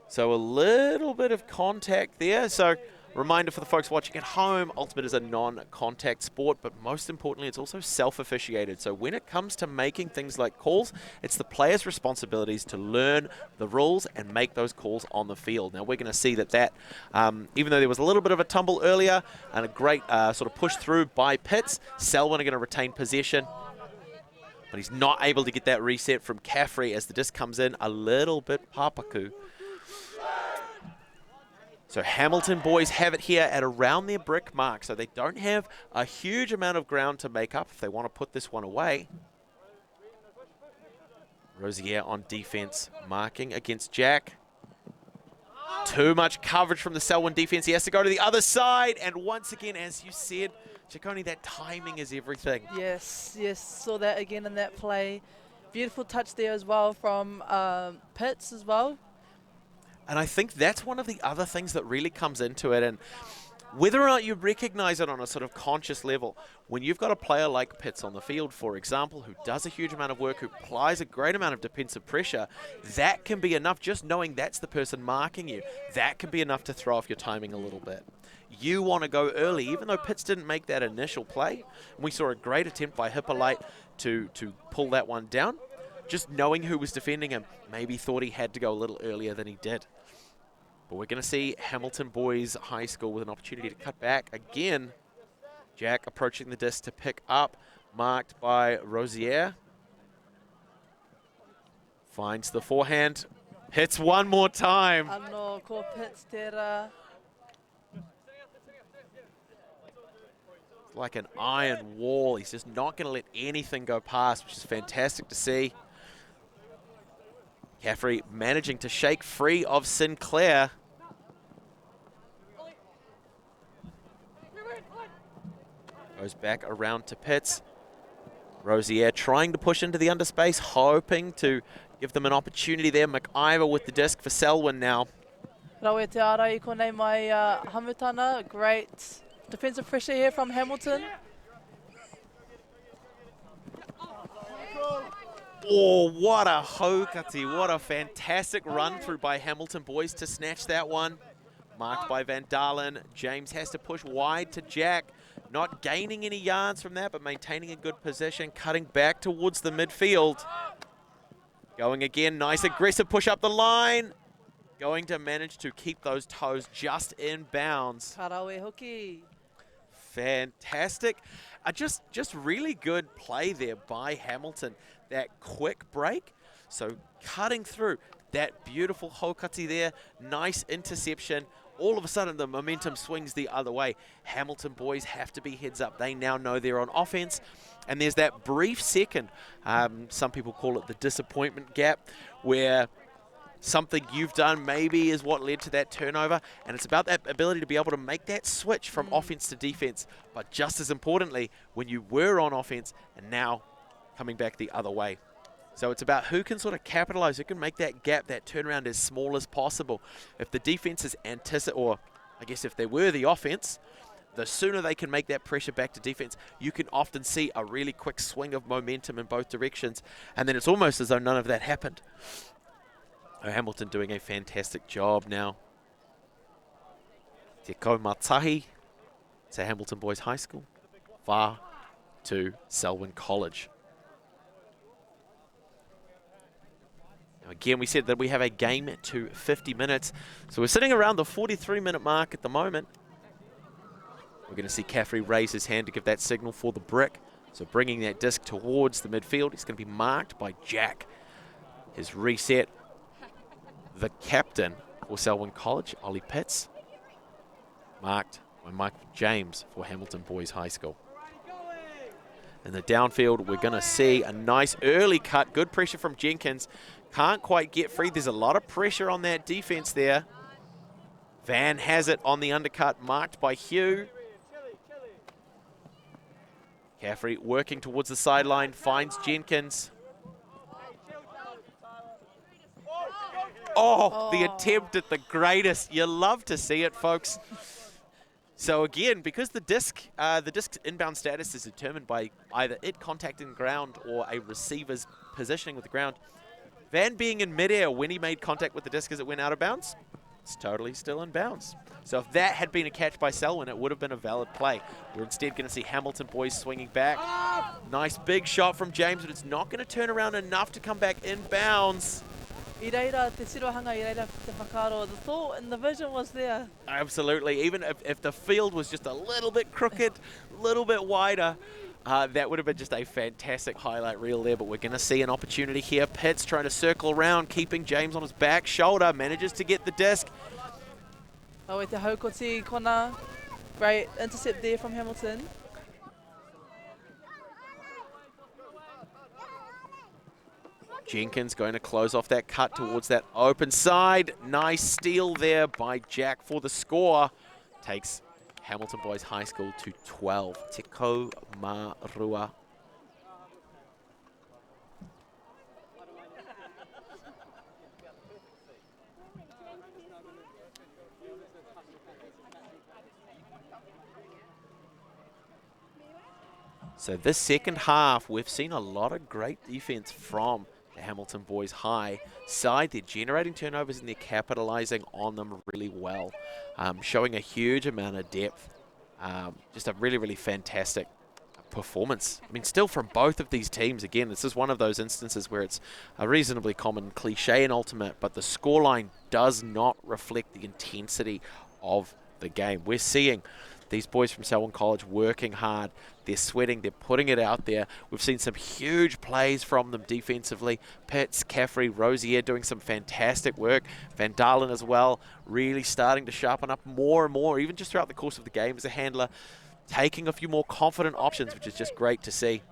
So a little bit of contact there. So reminder for the folks watching at home, Ultimate is a non-contact sport, but most importantly, it's also self-officiated. So when it comes to making things like calls, it's the players' responsibilities to learn the rules and make those calls on the field. Now we're going to see that even though there was a little bit of a tumble earlier and a great sort of push through by Pitts, Selwyn are going to retain possession. But he's not able to get that reset from Caffrey as the disc comes in a little bit papaku. So Hamilton boys have it here at around their brick mark, so they don't have a huge amount of ground to make up if they want to put this one away. Rosier on defense, marking against Jack. Too much coverage from the Selwyn defense. He has to go to the other side, and once again, as you said, Ciccone, that timing is everything. Yes, saw that again in that play. Beautiful touch there as well from Pitts as well. And I think that's one of the other things that really comes into it. And whether or not you recognize it on a sort of conscious level, when you've got a player like Pitts on the field, for example, who does a huge amount of work, who applies a great amount of defensive pressure, that can be enough. Just knowing that's the person marking you, that can be enough to throw off your timing a little bit. You want to go early, even though Pitts didn't make that initial play. We saw a great attempt by Hippolyte to pull that one down. Just knowing who was defending him, maybe thought he had to go a little earlier than he did. But we're going to see Hamilton Boys High School with an opportunity to cut back again. Jack approaching the disc to pick up, marked by Rosier. Finds the forehand, hits one more time. Anō, ko Pitts tērā. Like an iron wall. He's just not going to let anything go past, which is fantastic to see. Caffrey managing to shake free of Sinclair. Goes back around to Pitts. Rosier trying to push into the underspace, hoping to give them an opportunity there. McIver with the disc for Selwyn now. Rawe te ara I konei mai hamutana. Great defensive pressure here from Hamilton. Oh, what a haukati. What a fantastic run through by Hamilton boys to snatch that one. Marked by Van Dalen. James has to push wide to Jack. Not gaining any yards from that, but maintaining a good position. Cutting back towards the midfield. Going again. Nice aggressive push up the line. Going to manage to keep those toes just in bounds. Karawe hoki. Fantastic. Just really good play there by Hamilton. That quick break. So cutting through. That beautiful haukati there. Nice interception. All of a sudden the momentum swings the other way. Hamilton boys have to be heads up. They now know they're on offense. And there's that brief second, some people call it the disappointment gap, where something you've done maybe is what led to that turnover. And it's about that ability to be able to make that switch from offense to defense. But just as importantly, when you were on offense and now coming back the other way. So it's about who can sort of capitalize, who can make that gap, that turnaround as small as possible. If the defense is or I guess if they were the offense, the sooner they can make that pressure back to defense, you can often see a really quick swing of momentum in both directions. And then it's almost as though none of that happened. Hamilton doing a fantastic job now. Te kaumatahi to Hamilton Boys High School. Far to Selwyn College. Now again, we said that we have a game to 50 minutes. So we're sitting around the 43-minute mark at the moment. We're going to see Caffrey raise his hand to give that signal for the brick. So bringing that disc towards the midfield. It's going to be marked by Jack. His reset. The captain for Selwyn College, Ollie Pitts. Marked by Michael James for Hamilton Boys High School. In the downfield, we're going to see a nice early cut. Good pressure from Jenkins. Can't quite get free. There's a lot of pressure on that defense there. Van has it on the undercut, marked by Hugh. Caffrey working towards the sideline, finds Jenkins. Oh, the attempt at the greatest. You love to see it, folks. So again, because the disc's inbound status is determined by either it contacting the ground or a receiver's positioning with the ground, Van being in midair when he made contact with the disc as it went out of bounds, it's totally still in bounds. So if that had been a catch by Selwyn, it would have been a valid play. We're instead going to see Hamilton boys swinging back. Nice big shot from James, but it's not going to turn around enough to come back in bounds. I reira te tirohanga, I reira te whakaro. The thought and the vision was there. Absolutely. Even if the field was just a little bit crooked, a little bit wider, that would have been just a fantastic highlight reel there. But we're going to see an opportunity here. Pitts trying to circle around, keeping James on his back shoulder, manages to get the disc. Oh, te haukoti kona. Great intercept there from Hamilton. Jenkins going to close off that cut towards that open side. Nice steal there by Jack for the score. Takes Hamilton Boys High School to 12. Te ko marua. So this second half, we've seen a lot of great defense from the Hamilton Boys High side. They're generating turnovers and they're capitalizing on them really well, showing a huge amount of depth. Just a really, really fantastic performance. I mean, still from both of these teams. Again, this is one of those instances where it's a reasonably common cliche in Ultimate, but the scoreline does not reflect the intensity of the game. We're seeing these boys from Selwyn College working hard. They're sweating. They're putting it out there. We've seen some huge plays from them defensively. Pitts, Caffrey, Rosier doing some fantastic work. Van Dalen as well, really starting to sharpen up more and more, even just throughout the course of the game as a handler, taking a few more confident options, which is just great to see.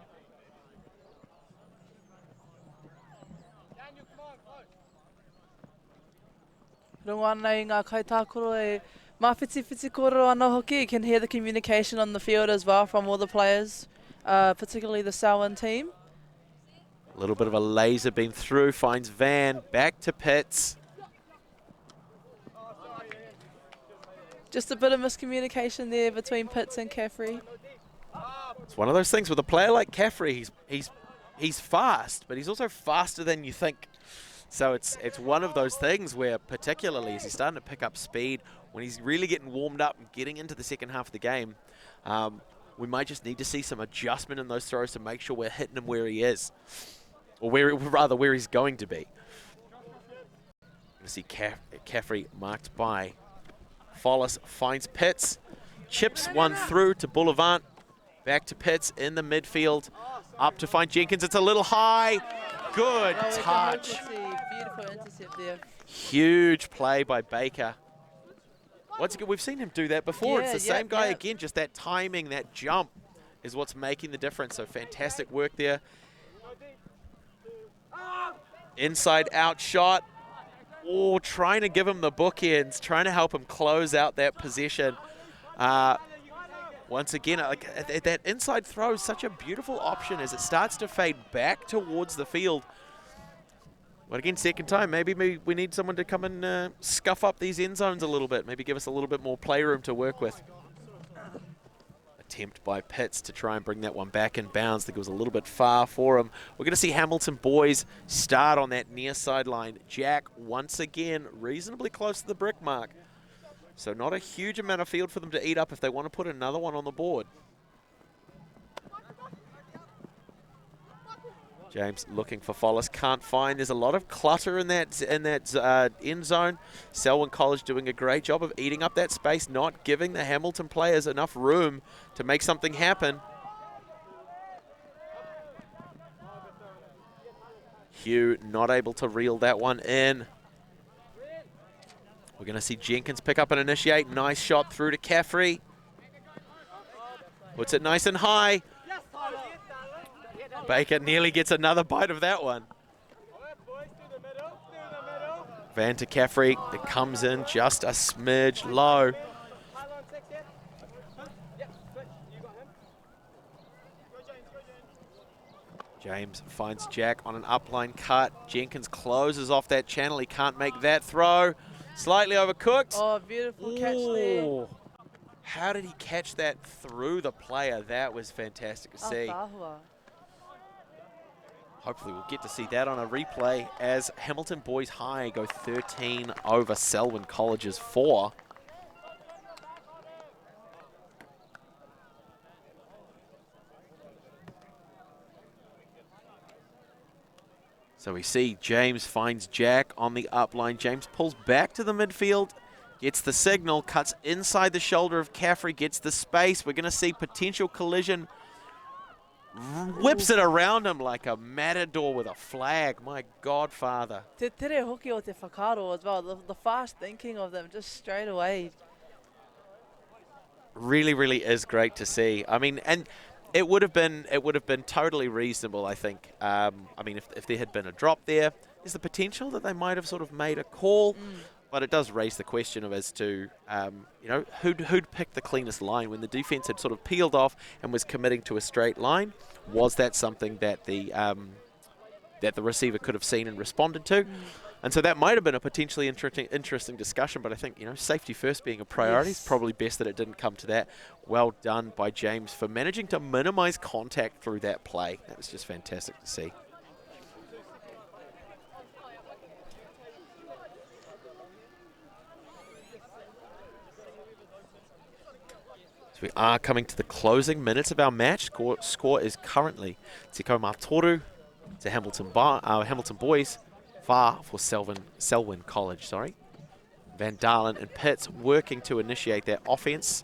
Runga nei ngā kaitākoro e mawhiti koro ana hoki. You can hear the communication on the field as well from all the players, particularly the Selwyn team. A little bit of a laser beam through, finds Van, back to Pitts. Just a bit of miscommunication there between Pitts and Caffrey. It's one of those things with a player like Caffrey, he's fast, but he's also faster than you think. So it's one of those things where, particularly as he's starting to pick up speed, when he's really getting warmed up and getting into the second half of the game, we might just need to see some adjustment in those throws to make sure we're hitting him where he is, or where he's going to be. You see Caffrey marked by Follis, finds Pitts, chips one through to Boulevard, back to Pitts in the midfield, up to find Jenkins. It's a little high. Good touch. Beautiful intercept there. Huge play by Baker. Once again, we've seen him do that before. Yeah, it's the same guy again, just that timing, that jump is what's making the difference. So fantastic work there. Inside out shot. Oh, trying to give him the bookends, trying to help him close out that possession. Once again, that inside throw is such a beautiful option as it starts to fade back towards the field. But again, second time, maybe we need someone to come and scuff up these end zones a little bit, maybe give us a little bit more playroom to work with. Attempt by Pitts to try and bring that one back in bounds. I think it was a little bit far for him. We're going to see Hamilton boys start on that near sideline. Jack, once again, reasonably close to the brick mark. So not a huge amount of field for them to eat up if they want to put another one on the board. James looking for Follis, can't find. There's a lot of clutter in that end zone. Selwyn College doing a great job of eating up that space, not giving the Hamilton players enough room to make something happen. Hugh not able to reel that one in. We're going to see Jenkins pick up and initiate. Nice shot through to Caffrey. Puts it nice and high. Baker nearly gets another bite of that one. Van to Caffrey. It comes in just a smidge low. James finds Jack on an upline cut. Jenkins closes off that channel. He can't make that throw. Slightly overcooked. Oh, beautiful catch there. Ooh. How did he catch that through the player? That was fantastic to see. Tahua. Hopefully we'll get to see that on a replay as Hamilton Boys High go 13 over Selwyn College's 4. So we see James finds Jack on the upline. James pulls back to the midfield, gets the signal, cuts inside the shoulder of Caffrey, gets the space. We're going to see potential collision. Whips it around him like a matador with a flag. My godfather. Te tere hoki o te whakaro as well. The fast thinking of them just straight away. Really, really is great to see. I mean, and it would have been totally reasonable, I think. I mean, if there had been a drop there, there's the potential that they might have sort of made a call. But it does raise the question of as to, you know, who'd picked the cleanest line when the defense had sort of peeled off and was committing to a straight line. Was that something that the receiver could have seen and responded to? And so that might have been a potentially interesting discussion. But I think, you know, safety first being a priority, it's probably best that it didn't come to that. Well done by James for managing to minimize contact through that play. That was just fantastic to see. We are coming to the closing minutes of our match. Score is currently Te Kaumatoru to Hamilton Boys, far for Selwyn College. Sorry, Van Dalen and Pitts working to initiate their offense.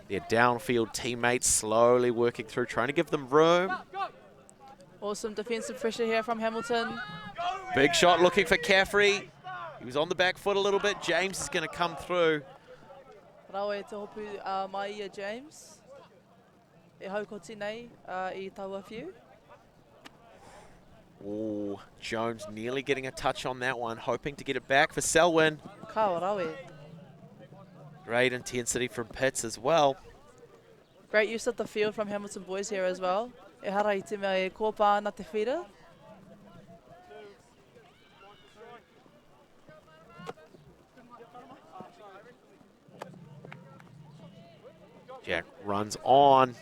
Their downfield teammates slowly working through, trying to give them room. Awesome defensive pressure here from Hamilton. Big shot looking for Caffrey. He was on the back foot a little bit. James is going to come through. Rawe te hopu mai ia James. E haukoti nei I taua whiu. Oh, Jones nearly getting a touch on that one, hoping to get it back for Selwyn. Kawa Rawe. Great intensity from Pitts as well. Great use of the field from Hamilton Boys here as well. E hara I te mea e kōpā na te whira. Jack runs on,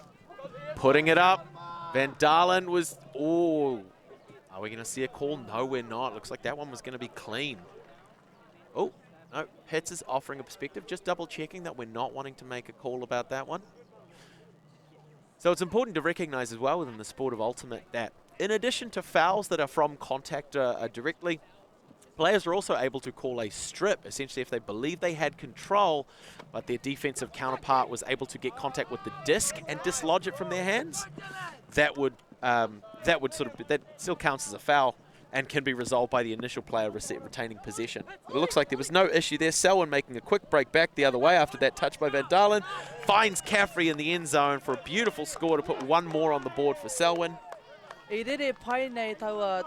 putting it up. Van Dalen was, oh, are we going to see a call? No, we're not. Looks like that one was going to be clean. Oh, no, Pitts is offering a perspective, just double checking that we're not wanting to make a call about that one. So it's important to recognize as well within the sport of ultimate that in addition to fouls that are from contact directly, players are also able to call a strip, essentially if they believe they had control, but their defensive counterpart was able to get contact with the disc and dislodge it from their hands. That still counts as a foul and can be resolved by the initial player retaining possession. It looks like there was no issue there. Selwyn making a quick break back the other way after that touch by Van Dalen. Finds Caffrey in the end zone for a beautiful score to put one more on the board for Selwyn. I rere pai nei taua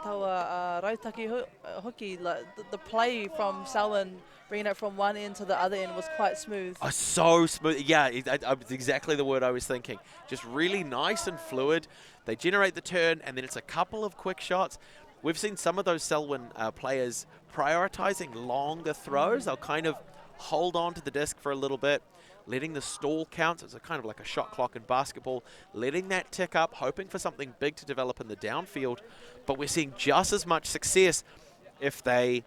rautaki hoki. The play from Selwyn, bringing it from one end to the other end was quite smooth. Oh, so smooth. Yeah, it's exactly the word I was thinking. Just really nice and fluid. They generate the turn, and then it's a couple of quick shots. We've seen some of those Selwyn players prioritizing longer throws. They'll kind of hold on to the disc for a little bit, letting the stall count. It's a kind of like a shot clock in basketball, letting that tick up, hoping for something big to develop in the downfield. But we're seeing just as much success if they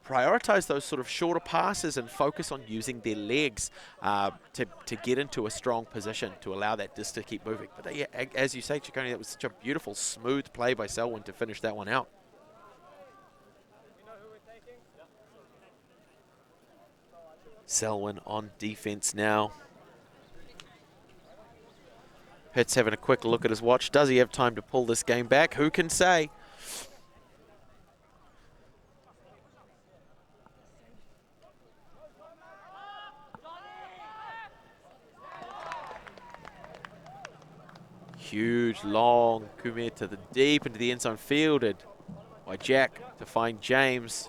prioritize those sort of shorter passes and focus on using their legs to get into a strong position to allow that disc to keep moving. But yeah, as you say, Ciccone, that was such a beautiful, smooth play by Selwyn to finish that one out. Selwyn on defense now. Pitt's having a quick look at his watch. Does he have time to pull this game back? Who can say? Huge, long kume to the deep into the end zone, fielded by Jack to find James.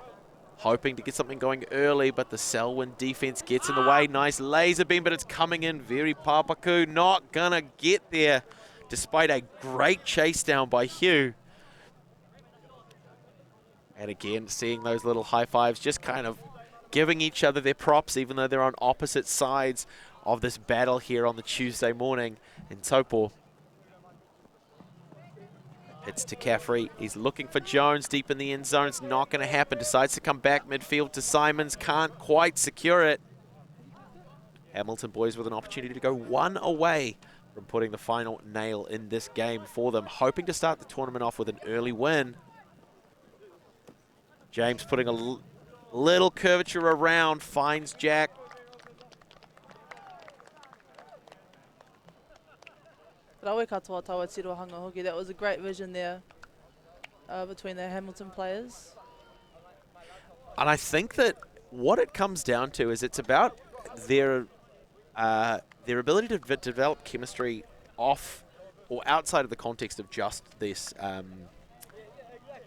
Hoping to get something going early, but the Selwyn defense gets in the way. Nice laser beam, but it's coming in very papaku. Not gonna get there, despite a great chase down by Hugh. And again, seeing those little high fives, just kind of giving each other their props, even though they're on opposite sides of this battle here on the Tuesday morning in Taupō. It's to Caffrey. He's looking for Jones deep in the end zone. It's not going to happen. Decides to come back midfield to Simons. Can't quite secure it. Hamilton boys with an opportunity to go one away from putting the final nail in this game for them. Hoping to start the tournament off with an early win. James putting a little curvature around. Finds Jack. Rawe katoa taua tirohanga hoki. That was a great vision there between the Hamilton players. And I think that what it comes down to is it's about their ability to develop chemistry off or outside of the context of just this,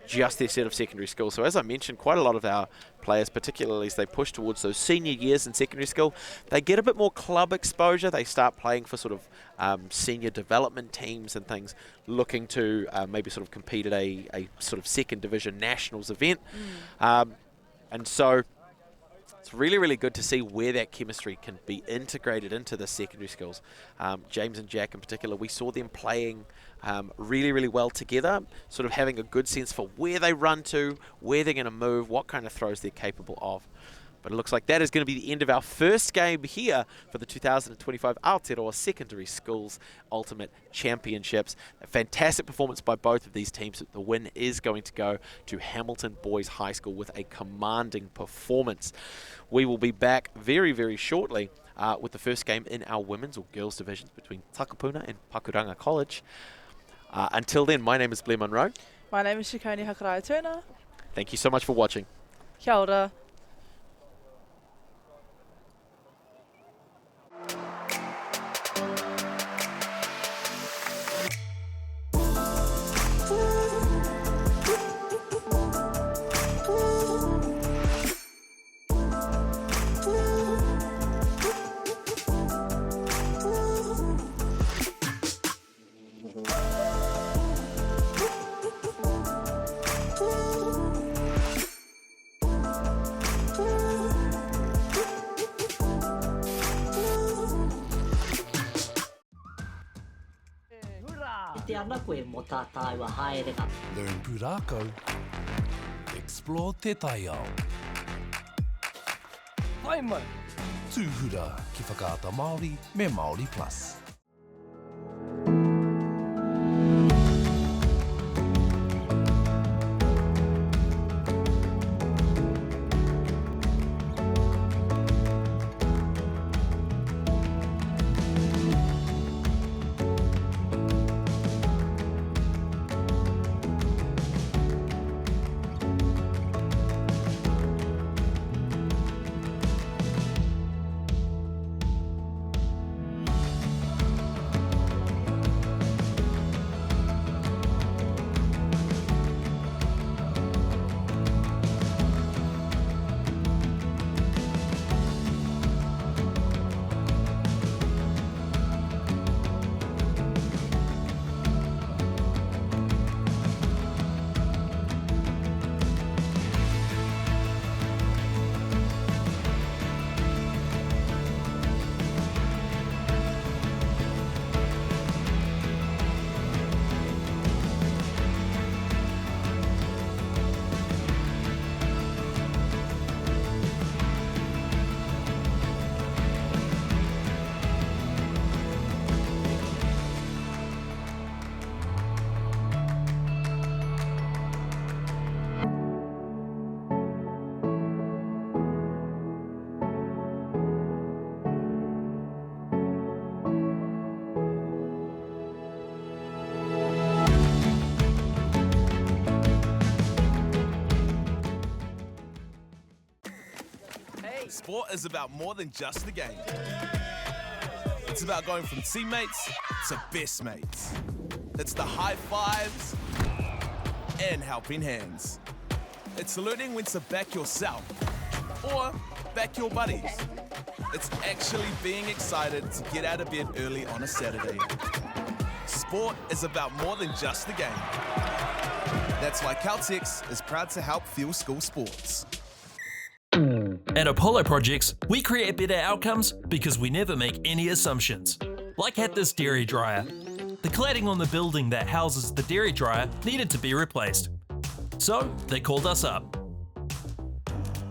just their set of secondary school. So as I mentioned, quite a lot of our players, particularly as they push towards those senior years in secondary school, they get a bit more club exposure. They start playing for sort of senior development teams and things, looking to maybe sort of compete at a sort of second division nationals event. And so it's really, really good to see where that chemistry can be integrated into the secondary schools. James and Jack in particular, we saw them playing really, really well together, sort of having a good sense for where they run to, where they're going to move, what kind of throws they're capable of. But it looks like that is going to be the end of our first game here for the 2025 Aotearoa Secondary Schools Ultimate Championships. A fantastic performance by both of these teams. The win is going to go to Hamilton Boys High School with a commanding performance. We will be back very, very shortly with the first game in our women's or girls divisions between Takapuna and Pakuranga College. Until then, my name is Blair Munro. My name is Shikoni Hakaraya-Turner. Thank you so much for watching. Kia ora. Learn Pūrākau. Explore Te Taiao. Whaimau. Tūhura ki whakaata Māori me Māori Plus. Sport is about more than just the game. It's about going from teammates to best mates. It's the high fives and helping hands. It's learning when to back yourself or back your buddies. It's actually being excited to get out of bed early on a Saturday. Sport is about more than just the game. That's why Caltex is proud to help fuel school sports. At Apollo Projects, we create better outcomes because we never make any assumptions. Like at this dairy dryer. The cladding on the building that houses the dairy dryer needed to be replaced. So they called us up.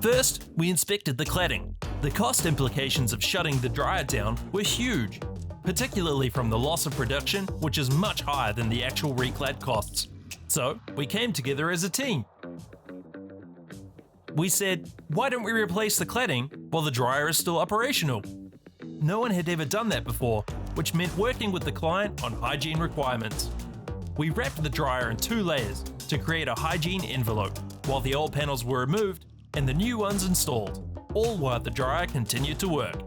First, we inspected the cladding. The cost implications of shutting the dryer down were huge, particularly from the loss of production, which is much higher than the actual reclad costs. So we came together as a team. We said, why don't we replace the cladding while the dryer is still operational? No one had ever done that before, which meant working with the client on hygiene requirements. We wrapped the dryer in 2 layers to create a hygiene envelope, while the old panels were removed and the new ones installed, all while the dryer continued to work.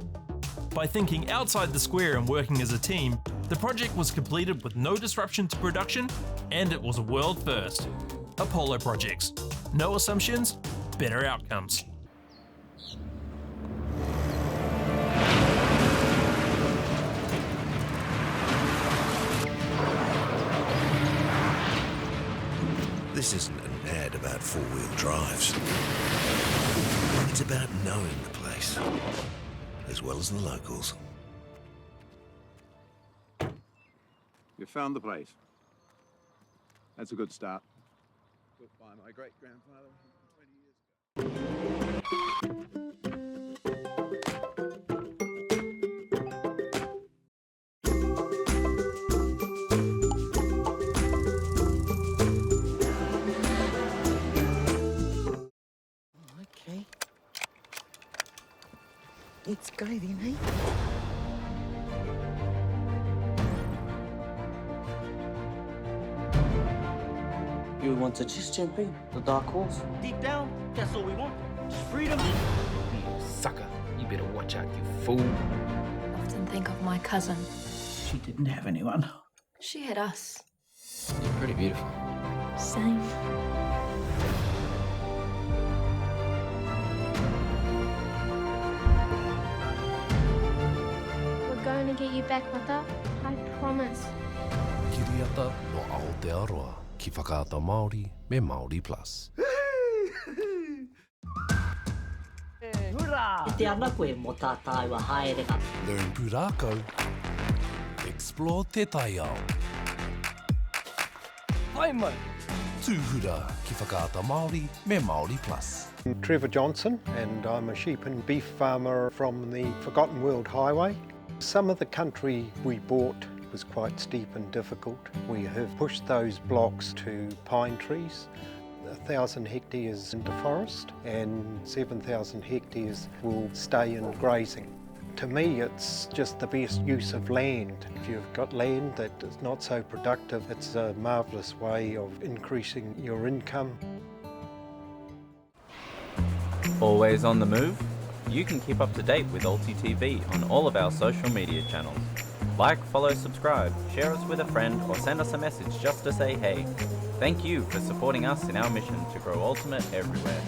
By thinking outside the square and working as a team, the project was completed with no disruption to production, and it was a world first. Apollo Projects. No assumptions, better outcomes. This isn't an ad about four-wheel drives. It's about knowing the place, as well as the locals. You found the place. That's a good start. Built by my great-grandfather 20 years ago. Okay. Let's go then, eh? You want to just jump in, the dark horse? Deep down, that's all we want. Just freedom. You sucker. You better watch out, you fool. I often think of my cousin. She didn't have anyone. She had us. You're pretty beautiful. Same. We're going to get you back, Mata. I promise. Kiriata no Aotearoa, ki whakaata Māori me Māori Plus. Hurrah! E te ana koe mo tā tāua haerenga. Learn pūrākau. Explore te taiao. Hai mai! Tūhura ki whakaata Māori me Māori Plus. I'm Trevor Johnson, and I'm a sheep and beef farmer from the Forgotten World Highway. Some of the country we bought was quite steep and difficult. We have pushed those blocks to pine trees. 1,000 hectares into forest and 7,000 hectares will stay in grazing. To me, it's just the best use of land. If you've got land that is not so productive, it's a marvellous way of increasing your income. Always on the move? You can keep up to date with Alti TV on all of our social media channels. Like, follow, subscribe, share us with a friend, or send us a message just to say hey. Thank you for supporting us in our mission to grow Ultimate everywhere.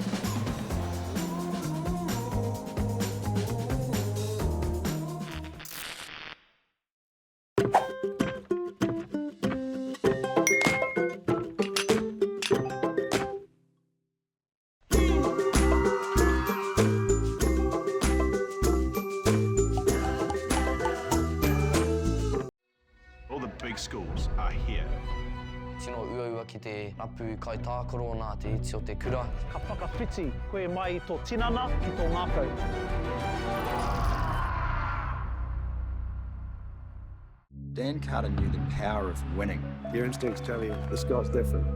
All the big schools are here. Tino uaua ki te rapu kai tākaro nā te iti o te kura. Ka whakawhiti koe mai i tō tinana ki tō ngākau. Dan Carter knew the power of winning. Your instincts tell you the Scots different.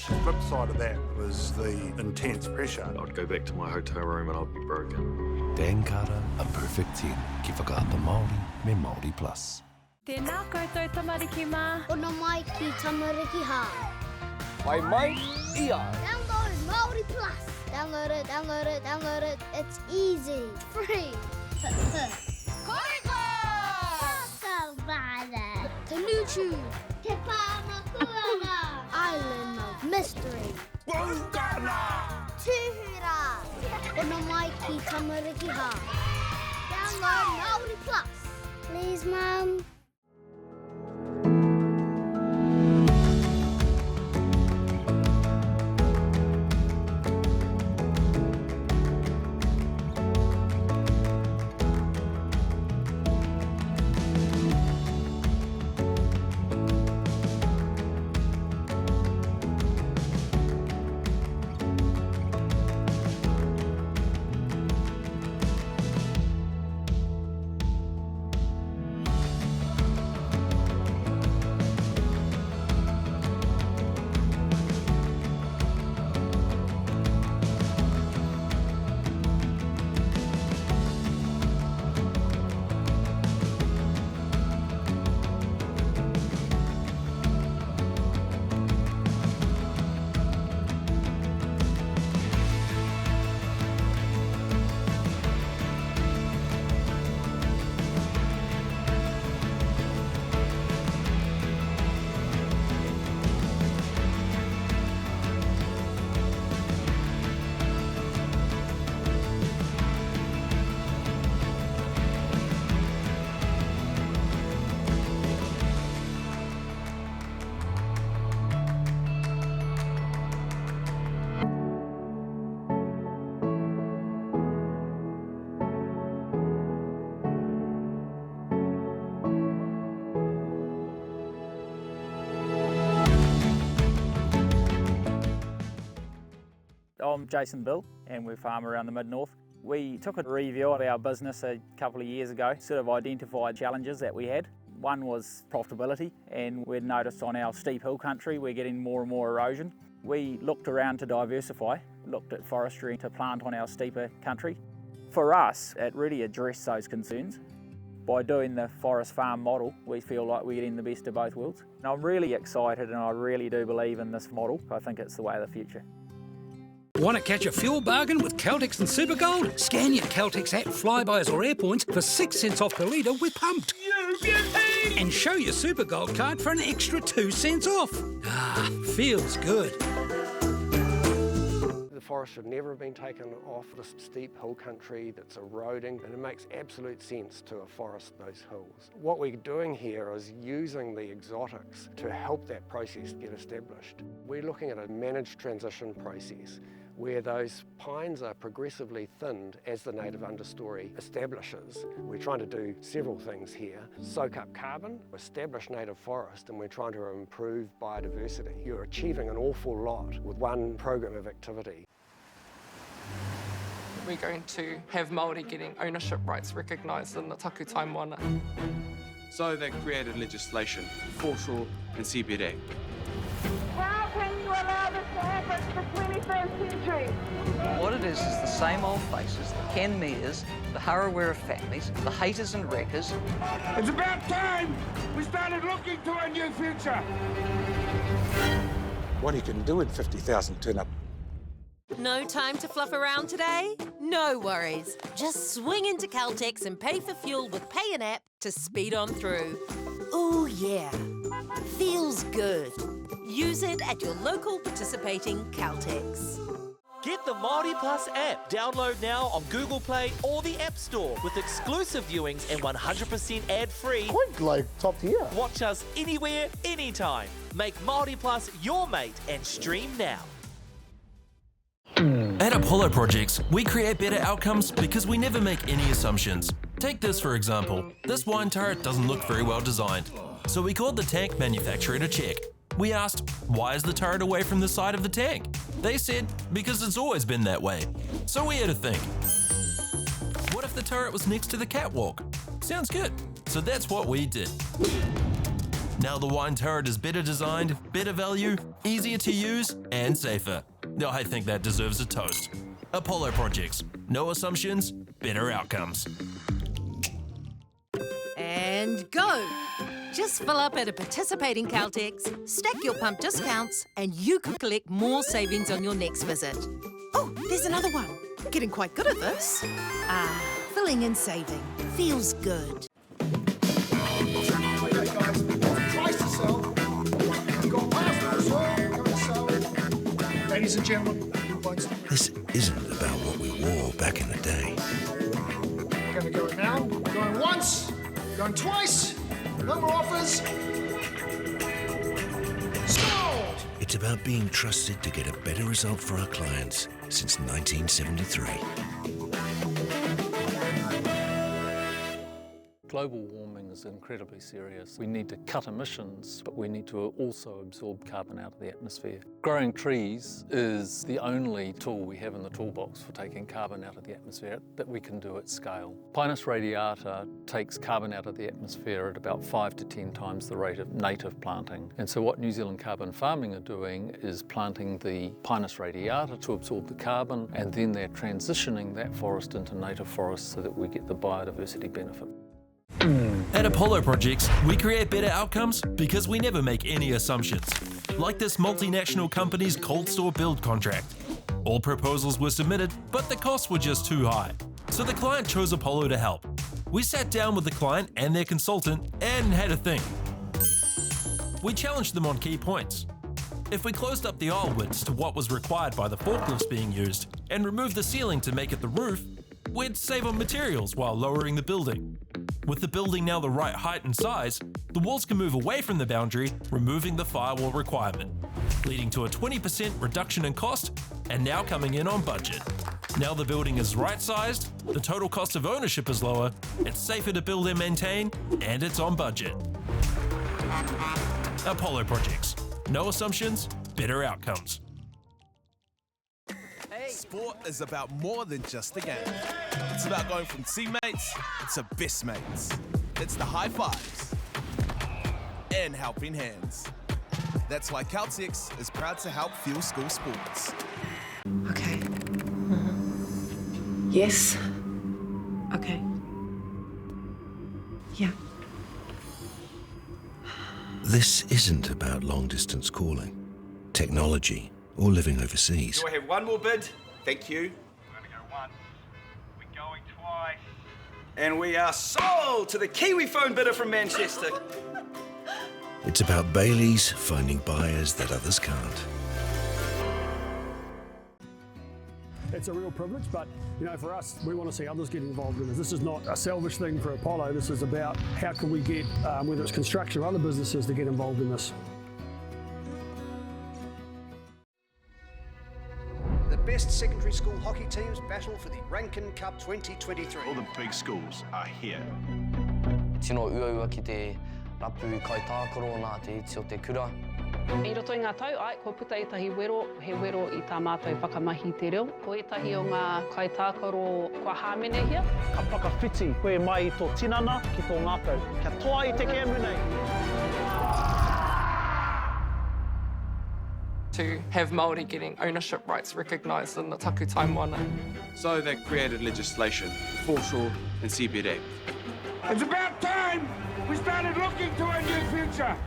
The flip side of that was the intense pressure. I'd go back to my hotel room and I'd be broken. Dan Carter, a perfect 10 ki whakaata Māori me Māori Plus. Tēnā koutou tamariki mā. Ona mai ki tamariki hā. Mai mai, ia. Download Māori Plus. Download it, download it, download it. It's easy. Free. Koriko! Savana. Tanuchu. Te Pāmakuana. Island of Mystery. Bungana! Tūhura. Ona mai ki tamariki hā. Download Māori Plus. Please, Mum. I'm Jason Bill and we farm around the mid-north. We took a review at our business a couple of years ago, sort of identified challenges that we had. One was profitability, and we'd noticed on our steep hill country we're getting more and more erosion. We looked around to diversify, looked at forestry to plant on our steeper country. For us, it really addressed those concerns. By doing the forest farm model, we feel like we're getting the best of both worlds. And I'm really excited and I really do believe in this model. I think it's the way of the future. Want to catch a fuel bargain with Caltex and Supergold? Scan your Caltex app, Flybuys or Airpoints for 6 cents off per litre with Pumped. And show your Supergold card for an extra 2 cents off. Ah, feels good. The forest should never have been taken off this steep hill country that's eroding, and it makes absolute sense to afforest those hills. What we're doing here is using the exotics to help that process get established. We're looking at a managed transition process where those pines are progressively thinned as the native understory establishes. We're trying to do several things here. Soak up carbon, establish native forest, and we're trying to improve biodiversity. You're achieving an awful lot with one program of activity. We're going to have Māori getting ownership rights recognised in the taku taimana. So they created legislation, foreshore and CBD. How can you allow this to happen in the 21st century? What it is the same old faces, the Ken Mears, the Harawira families, the haters and wreckers. It's about time we started looking to a new future. What he can do with 50,000 turn up. No time to fluff around today? No worries. Just swing into Caltex and pay for fuel with Pay an App to speed on through. Ooh, yeah. Feels good. Use it at your local participating Caltex. Get the Māori Plus app. Download now on Google Play or the App Store with exclusive viewings and 100% ad-free. Quite like top tier. Watch us anywhere, anytime. Make Māori Plus your mate and stream now. At Apollo Projects, we create better outcomes because we never make any assumptions. Take this for example. This wine turret doesn't look very well designed. So we called the tank manufacturer to check. We asked, why is the turret away from the side of the tank? They said, because it's always been that way. So we had to think. What if the turret was next to the catwalk? Sounds good. So that's what we did. Now the wine turret is better designed, better value, easier to use, and safer. I think that deserves a toast. Apollo Projects. No assumptions, better outcomes. And go! Just fill up at a participating Caltex, stack your pump discounts, and you could collect more savings on your next visit. Oh, there's another one. Getting quite good at this. Ah, filling and saving. Feels good. Ladies and gentlemen, this isn't about what we wore back in the day. we're going to go now. Going once, going twice, no more offers. Sold! It's about being trusted to get a better result for our clients since 1973. Global warming is incredibly serious. We need to cut emissions, but we need to also absorb carbon out of the atmosphere. Growing trees is the only tool we have in the toolbox for taking carbon out of the atmosphere that we can do at scale. Pinus radiata takes carbon out of the atmosphere at about 5 to 10 times the rate of native planting. And so what New Zealand Carbon Farming are doing is planting the Pinus radiata to absorb the carbon, and then they're transitioning that forest into native forest so that we get the biodiversity benefit. At Apollo Projects, we create better outcomes because we never make any assumptions. Like this multinational company's cold store build contract. All proposals were submitted, but the costs were just too high. So the client chose Apollo to help. We sat down with the client and their consultant and had a think. We challenged them on key points. If we closed up the aisle widths to what was required by the forklifts being used and removed the ceiling to make it the roof, we'd save on materials while lowering the building. With the building now the right height and size, the walls can move away from the boundary, removing the firewall requirement, leading to a 20% reduction in cost and now coming in on budget. Now the building is right-sized, the total cost of ownership is lower, it's safer to build and maintain, and it's on budget. Apollo Projects. No assumptions, better outcomes. Sport is about more than just a game. It's about going from teammates to best mates. It's the high fives and helping hands. That's why Caltex is proud to help fuel school sports. Okay. Yes. Okay. Yeah. This isn't about long-distance calling, technology, or living overseas. Do I have one more bid? Thank you. We're going to go once. We're going twice. And we are sold to the Kiwi phone bidder from Manchester. It's about Bailey's finding buyers that others can't. It's a real privilege, but you know, for us, we want to see others get involved in this. This is not a selfish thing for Apollo. This is about how can we get, whether it's construction or other businesses, to get involved in this. The best secondary school hockey teams battle for the Rankin Cup 2023. All the big schools are here. Tino uaua ki te rapu kai tākaro nā te iti o te kura. I roto i ngā tau, ai, ko puta i tahi wero, he wero I tā mātou whakamahi te reo. Ko i tahi o ngā kai tākaro kua hāmene hia. Ka whakawhiti koe mai I tō tinana ki tō ngākau. Kia toa I te camera nei. To have Māori getting ownership rights recognised in the taku taimana. So they created legislation, foreshore and CBD. It's about time we started looking to a new future.